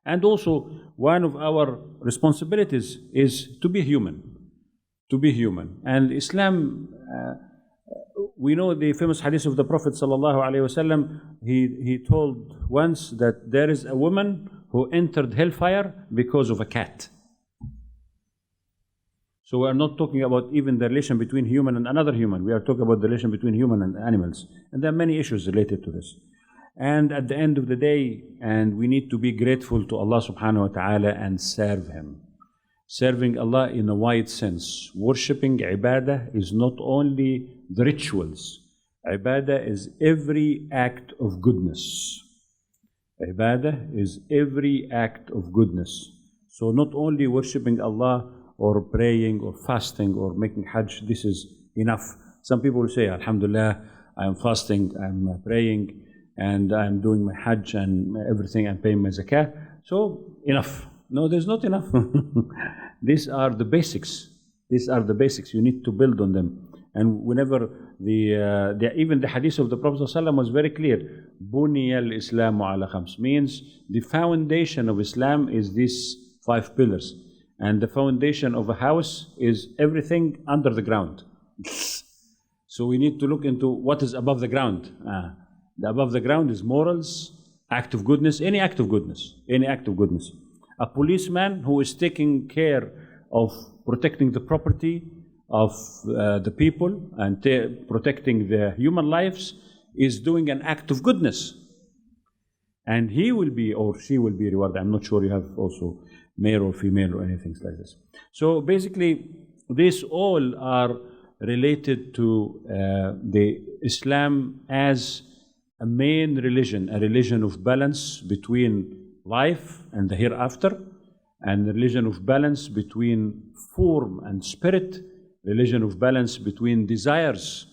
And also, one of our responsibilities is to be human. To be human. And Islam, we know the famous hadith of the Prophet ﷺ. He told once that there is a woman who entered hellfire because of a cat. So we are not talking about even the relation between human and another human. We are talking about the relation between human and animals. And there are many issues related to this. And at the end of the day, and we need to be grateful to Allah subhanahu wa ta'ala and serve Him. Serving Allah in a wide sense. Worshipping, ibadah, is not only the rituals. Ibadah is every act of goodness. Ibadah is every act of goodness. So not only worshipping Allah or praying or fasting or making hajj, this is enough. Some people will say, Alhamdulillah, I am fasting, I am praying, and I am doing my hajj and everything, and paying my zakah. So, enough. No, there's not enough. These are the basics. These are the basics. You need to build on them. And whenever even the hadith of the Prophet ﷺ was very clear, Buniya al-Islamu ala khams, means the foundation of Islam is these 5 pillars. And the foundation of a house is everything under the ground. So we need to look into what is above the ground. The above the ground is morals, act of goodness, any act of goodness, any act of goodness. A policeman who is taking care of protecting the property of the people and protecting their human lives is doing an act of goodness. And he will be, or she will be rewarded. I'm not sure you have also male or female or anything like this. So basically, these all are related to the Islam as a main religion, a religion of balance between life and the hereafter, and a religion of balance between form and spirit, religion of balance between desires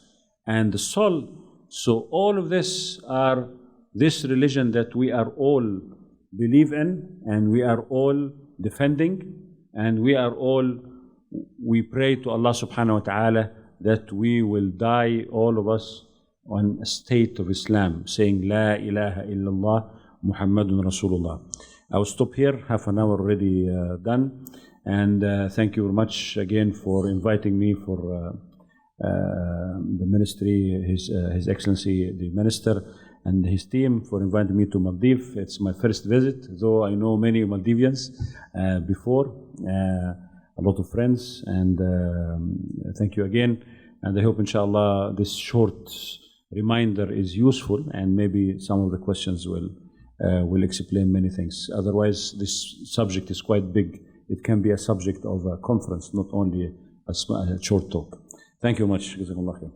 and the soul. So all of this are this religion that we are all believe in, and we are all defending, and we pray to Allah subhanahu wa ta'ala that we will die, all of us, on a state of Islam, saying La ilaha illallah Muhammadun Rasulullah. I will stop here, half an hour already done. And thank you very much again for inviting me for the ministry, His Excellency the Minister and his team for inviting me to Maldives. It's my first visit, though I know many Maldivians before, a lot of friends, and thank you again. And I hope, inshallah, this short reminder is useful, and maybe some of the questions will explain many things. Otherwise, this subject is quite big. It can be a subject of a conference, not only a short talk. Thank you much. Jazakumullah khair.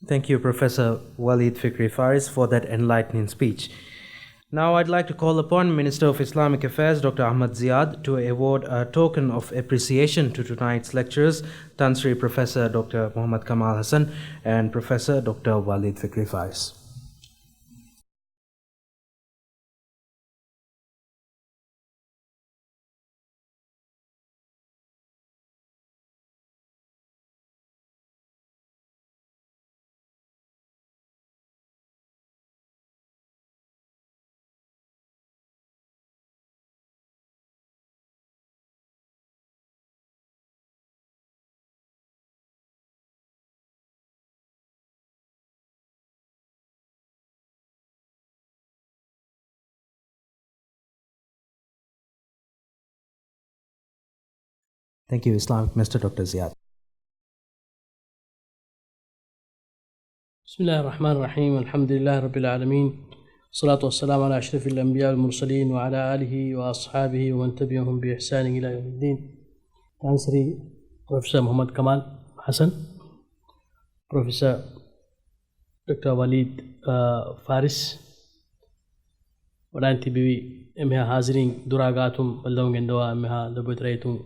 Thank you, Professor Walid Fikri Faris, for that enlightening speech. Now I'd like to call upon Minister of Islamic Affairs, Dr. Ahmad Ziad, to award a token of appreciation to tonight's lecturers, Tansri Professor Dr. Muhammad Kamal Hassan and Professor Dr. Walid Fikri Faris. Thank you, Islamic Minister Dr. Ziad. بسم الله الرحمن الرحيم الحمد لله رب العالمين والصلاة والسلام على أشرف الأنبياء والمرسلين وعلى آله وأصحابه ومن تبعهم بإحسان إلى يوم الدين. Tansri Professor Muhammad Kamal Hassan, Professor Dr. Walid Faris, ودانتي بي امها حاضرين دراغاتهم بلدون جندوا امها دبوت ريتم.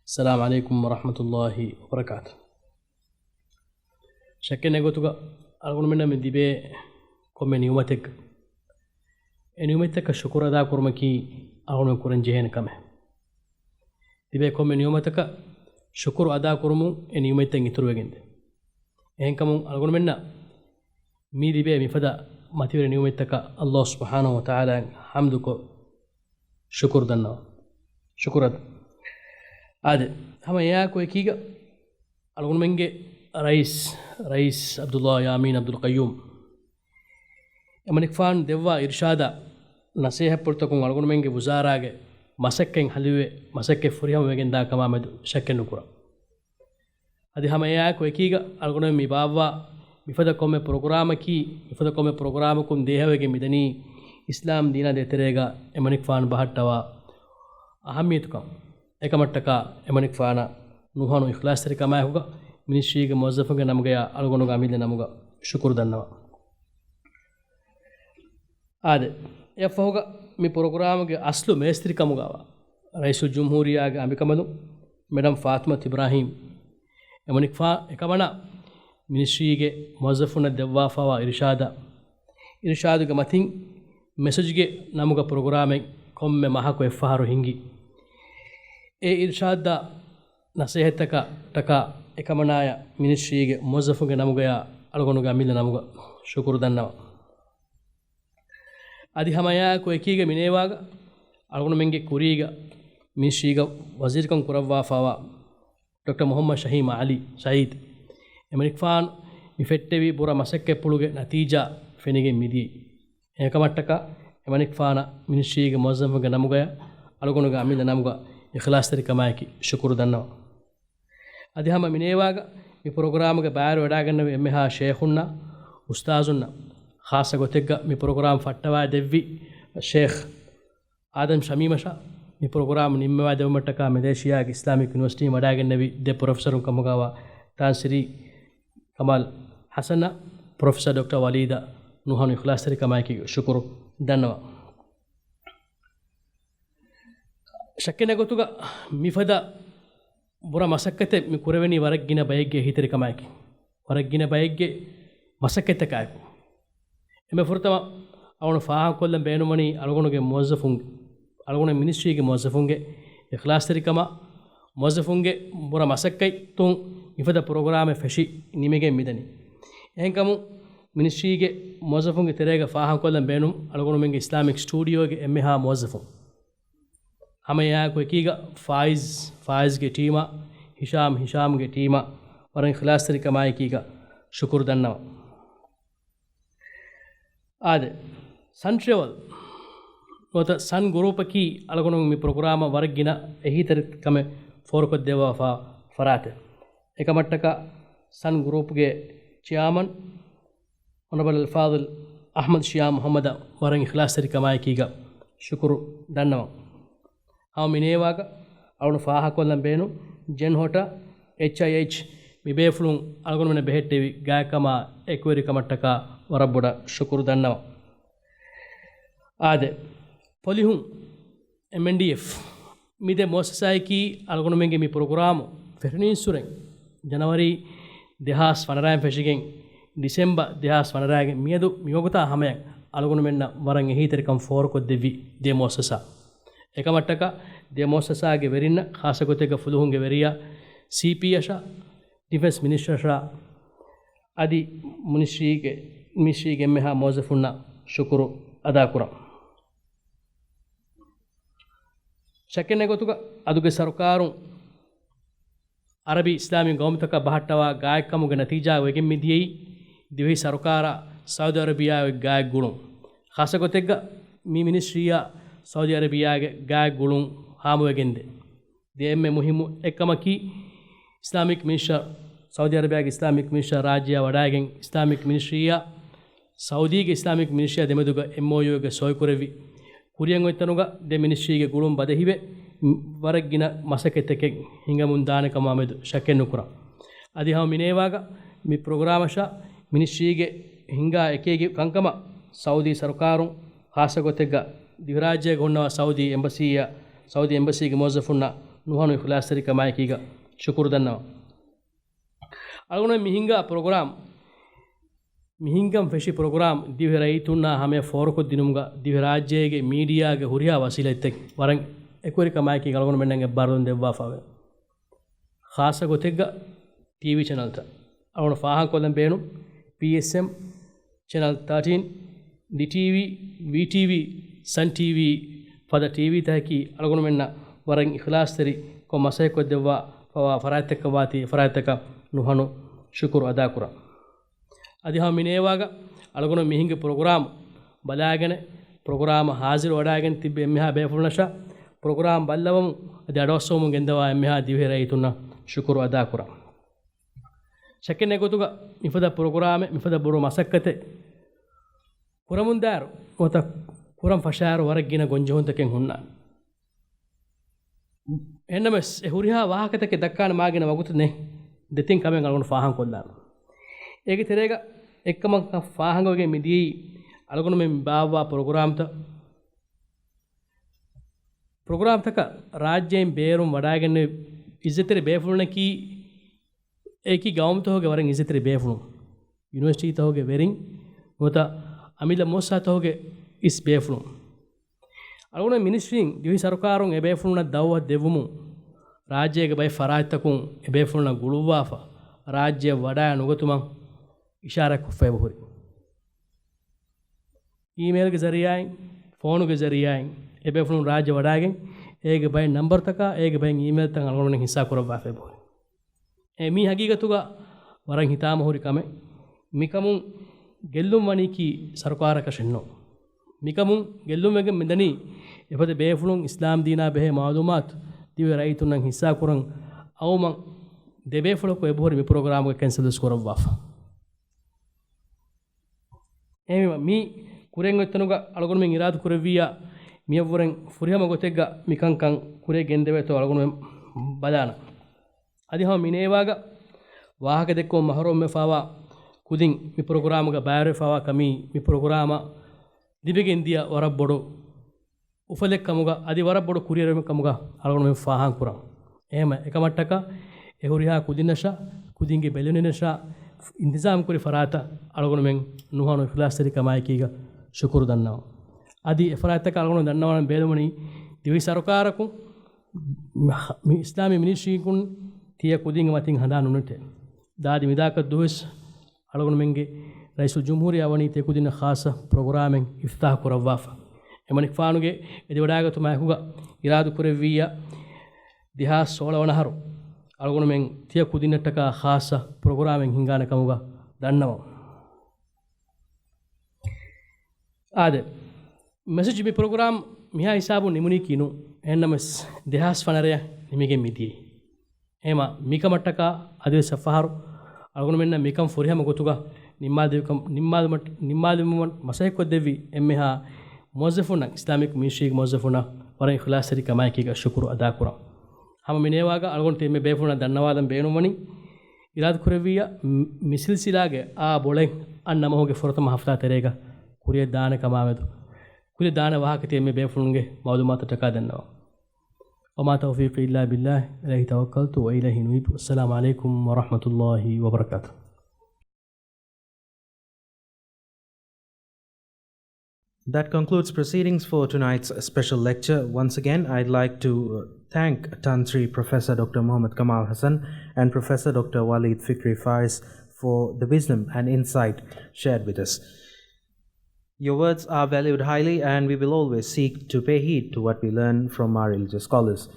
السلام عليكم ورحمة الله وبركاته. شكرا نقولك أقول منا من دبي كم من يومتك الشكر أدا كرمكي أقول من كورن جهين كمه دبي كم من يومتك شكر أدا كرمو إن يومتك يتروي جند إن كم أقول منا مي دبي مفدا ما تير يومتك الله سبحانه وتعالى حمدك شكر دنا شكرا هذا هم يا كوي كيجا أقول منك رئيس عبد الله يامين عبد القيوم أمانك فان دوا إرشادا نصيحة برتكون أقول منك وزارة مسكين حلوة مسكين فريهم وين دا كمان مد شكل نكرا هذه هم يا كوي كيجا أقول من بابا بفدا كم برنامج كم ده هو كمدني إسلام دينا ده تريجا أمانك فان بحثوا أهميتكم එකමට්ටක එමනික් ෆාන නුහානු ඉඛලාස් තරික මායුග මිනිස්ට්‍රීගේ මොවස්සෆුගේ නමගය අලගොනුග අමිල්ල නමග ශුකුර් දන්නවා ආද යෆහුග මේ ප්‍රෝග්‍රෑම්ගේ අස්ලු මේස්ත්‍රි කමුගව රයිසුල් ජම්හූරියාගේ අමිකමදු මෙඩම් ෆාතිමත් Ibrahim එමනික් far එකමන මිනිස්ට්‍රීගේ මොවස්සෆුන දෙවවාෆවා ඉර්ෂාදුගේ මතින් මෙසේජ්ගේ නමග ප්‍රෝග්‍රෑමෙන් කොම්මෙ මහකෝ එෆහරු හිංගි ඉර්ෂාද නසීහතක තක එකමනාය මිනිස්ට්‍රීගේ මොවස්සෆුගේ නමගය අලගොනුග අමිල්ල නමග ශුකුර් දන්නවා අදි හමයා කොයිකීගේ මිනේවාග අලගොනු මෙන්ගේ කුරීග මිනිස්ට්‍රීගේ වසීර්කම් කුරවවාෆවා doctor Muhammad ශහීම් අලි සයීද් එමනික් ෆාන් මිෆෙට්ටෙවි බුර මසක්කේ පුළුගේ නතිජා ෆෙනිගේ මිදි එකමට්ටක එමනික් ෆාන මිනිස්ට්‍රීගේ මොවස්සෆුගේ නමගය අලගොනුග අමිල්ල නමග ඉඛලාස් තරික මායකි ශුකුර් දන්නවා අදි හැම මිනේවාග මේ ප්‍රෝග්‍රෑම් එක බාර වඩා ගන්න එම්මහා ෂේඛුන්නා උස්තාසුන්නා ખાસ ගොතෙක්ග මේ ප්‍රෝග්‍රෑම් ෆට්ටවා දෙවි ෂේඛ් ආදම් ශමීමෂා මේ ප්‍රෝග්‍රෑම් නිම්මවා දෙවමට්ටක මලේසියාගේ ඉස්ලාමික් යුනිවර්සිටි වඩා ගන්නවි දෙ ප්‍රොෆෙසරුන් කමගාවා තාන්සිරි කමල් හසන ප්‍රොෆෙසර් ඩොක්ටර් වලීදා නුහානු ඉඛලාස් තරික මායකි ශුකුර් දන්නවා ಶಕ್ಕೆನೆ ಗೊತ್ತುಗ ಮಿಫದ ಬುರ ಮಸಕ್ಕತೆ ಮಿ ಕುರವೆನಿ ವರಗ್ಗಿನ ಬಯಗ್ಗೆ ಹಿತರಿ ಕಮಾಯಕಿ ವರಗ್ಗಿನ ಬಯಗ್ಗೆ ಮಸಕ್ಕತೆ ಕಾಯಕು ಎಮೆ ಫುರ್ತಮ ಅವನು ಫಾಹ ಕೊಲ್ಲಂ ಬೇನುಮಣಿ ಅಳಗುಣಗೆ ಮೊವಜ್ಜಫುಂಗೆ ಅಳಗುಣ ಮಿನಿಸ್ಟ್ರಿಗೆ ಮೊವಜ್ಜಫುಂಗೆ ಇಖ್ಲಾಸ್ ತರಿಕಮ ಮೊವಜ್ಜಫುಂಗೆ ಬುರ ಮಸಕ್ಕೈ ತುಂ ಮಿಫದ ಪ್ರೋಗ್ರಾಮೆ ಫೆಶಿ ನಿಮಗೆ ಮಿದನಿ ಎಂಕಮು ministryge mozafunge terega fahan kollan beenum algonu menge islamic studio ge emha mozafun hamaya ko ekiga faiz ge teama hisham ge teama waran ikhlas tari kamai kiga shukur dannawa ade sun travel wata sun group ki algonu mi program wargina ehi tar kame forko dewa fa farate ekamattaka sun group ge chairman honorable al-fadil ahmad shia muhammad waran ikhlas tari kamai kiga shukur dannawa haw minewaga awnu faha kollan beenu jen hota hih mibefulun algonu mena behettevi gaakama ekweri kamattaka warabboda shukur dannawa ade polihun MNDF mide mosasai ki algonu menge mi program fernin suren January 2015 feshigen December 2015 miedu miyogota hamayak algonu menna waran ehiterikam for ko devi de mosasa ekamattaka de mosasa ge verinna khasagotega fuluhunge veriya CP asha defense minister asha adi ministry ge meha mozafunna shukuru ada kuram shakene gotuga aduge sarkarun arabi islami gawmtaka bahattawa gaayakamuge natija wegen midiyei divi sarkara saudi arabia ge gaay gulun khasagotega mi ministrya saudi arabia ge gaay gulun hamu wegende demme muhimu ekamaki islamic minister saudi arabia ge islamic minister rajya wadagen islamic ministrya saudi ge islamic ministrya demeduga MOU ge soy kurevi kuriyan oitanuga de ministry ge gulum badehibe waragina masaketeke hingamun daane kamamedu shakken nukura adi haw minewaga mi program sha ministry ge hinga ekege kankama saudi sarkarun khasagotega divrajya gonnawa saudi embassy ge mozafunna nuhanu ikhlas tari kamai kiga shukur dannawa algonu mihinga program mihingam feshi program divhe raitunna hame forko dinumga divhe rajyege media ge huriya wasilatek waran ekori kamai ki galgonu mennange bardon devwa fawe khasa gotega TV channel ta awon fahan kolan beenu PSM channel 13 DTV VTV Sun TV pada TV ta ki algonu menna waran ikhlas tari ko masay ko devwa fawa farateka wati farateka nuhanu shukuru ada kura adi ha minewaga algonu mihinge program balagene program hazir wadagen tibbe emha befulnasha program ballawam adi adossomu gendawa emha divhe raitunna shukuru ada kura shakkene gotuga mifada program mifada boru masakkate kuramundar ota kuram fashar waragina gonjohuntaken hunna ennames ehuriha wahakatake dakkana magina wagutu ne detin kamen algonu fahan kollan ege terega ekkama fahangoge midi algonu men bawa program taka rajyen berum wadaagenne izzetere befulna ki eki gawmto hoge waran izzetere befulun university to hoge verin gota amila mossa to hoge is befulun algonu ministry divi sarkarun e befulna dawwa devumu rajyege bay faratakun e befulna guluwafa rajya wada nugotuman ishara kuffay buhuri email ge zariyain phone ge zariyain ebe phone rajya wadagen ege bay number taka ege bay email tan algonu hissa kurabba fe buhuri mi hagigatuga waran hitama hori kame mikamun gellum wani ki sarkara kashenno mikamun gellum wege medani efade befulun islam dina behe maalumat diwe raitunan hissa kuran awman debe fulo ko ebori mi program ge cancel kurabba mi kuren ottanuga algonu men iradu kureviya miyawren furihama gotega mikankan kure gendewe to algonu men badana adi ha minewaga wahaka dekko mahrom me fawa kudin mi program ga bayre fawa kami mi program dibegen dia warabbodo ufalek kamuga adi warabbodo kuriyere kamuga algonu men fahan kuram ehma ekamattaka ehuriha kudinasha kudinge belunenesha इंतजाम करी फराता अलगोन में नुहानो इखलास तरी कमाई कीगा शुक्र दन्नाव आदि फराता का अलगोन दन्नावन बेलमनी दिवी सरकार को इस्लामी मिनिस्ट्री को तिया कुदिंग मतिंग हंदा नुनते दादी मिदा का दुस अलगोन मेंगे Raisul Jumhuriya wani te kudina khasa programming iftah kurawwafa emanik faanuge edi wadaagatu maikuga iradu kureviya diha 16 wanaharu algonu men tiya kudinataka khasa programming hingana kamuga dannawa ade message mi program miha hisabu nimuni kinu ennames dehas fanare nimige midie ema mikamataka ade safaharu algonu menna mikam furihama gotuga nimmadum masayko devi emmeha muwazzafuna islamic ministry muwazzafuna wara ikhlas sari kamaikiga shukru ada kura hama minewaga algon temme befuna dannawadam beenumani irad kureviya misilsilage a bolen annamahoge fortama hafta terega kuriya daana kamamedu kuriya daana wahaka temme befununge mawdumata taka dannawa وما توفيقي إلا بالله إليه توكلت وإليه نويب والسلام عليكم ورحمة الله وبركاته. That concludes proceedings for tonight's special lecture. Once again, I'd like to thank Tantri Professor Dr. Muhammad Kamal Hassan and Professor Dr. Walid Fikri Faris for the wisdom and insight shared with us. Your words are valued highly, and we will always seek to pay heed to what we learn from our religious scholars.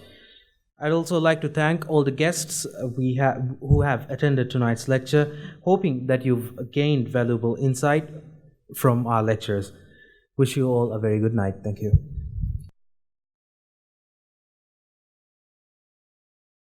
I'd also like to thank all the guests who have attended tonight's lecture, hoping that you've gained valuable insight from our lectures. Wish you all a very good night. Thank you.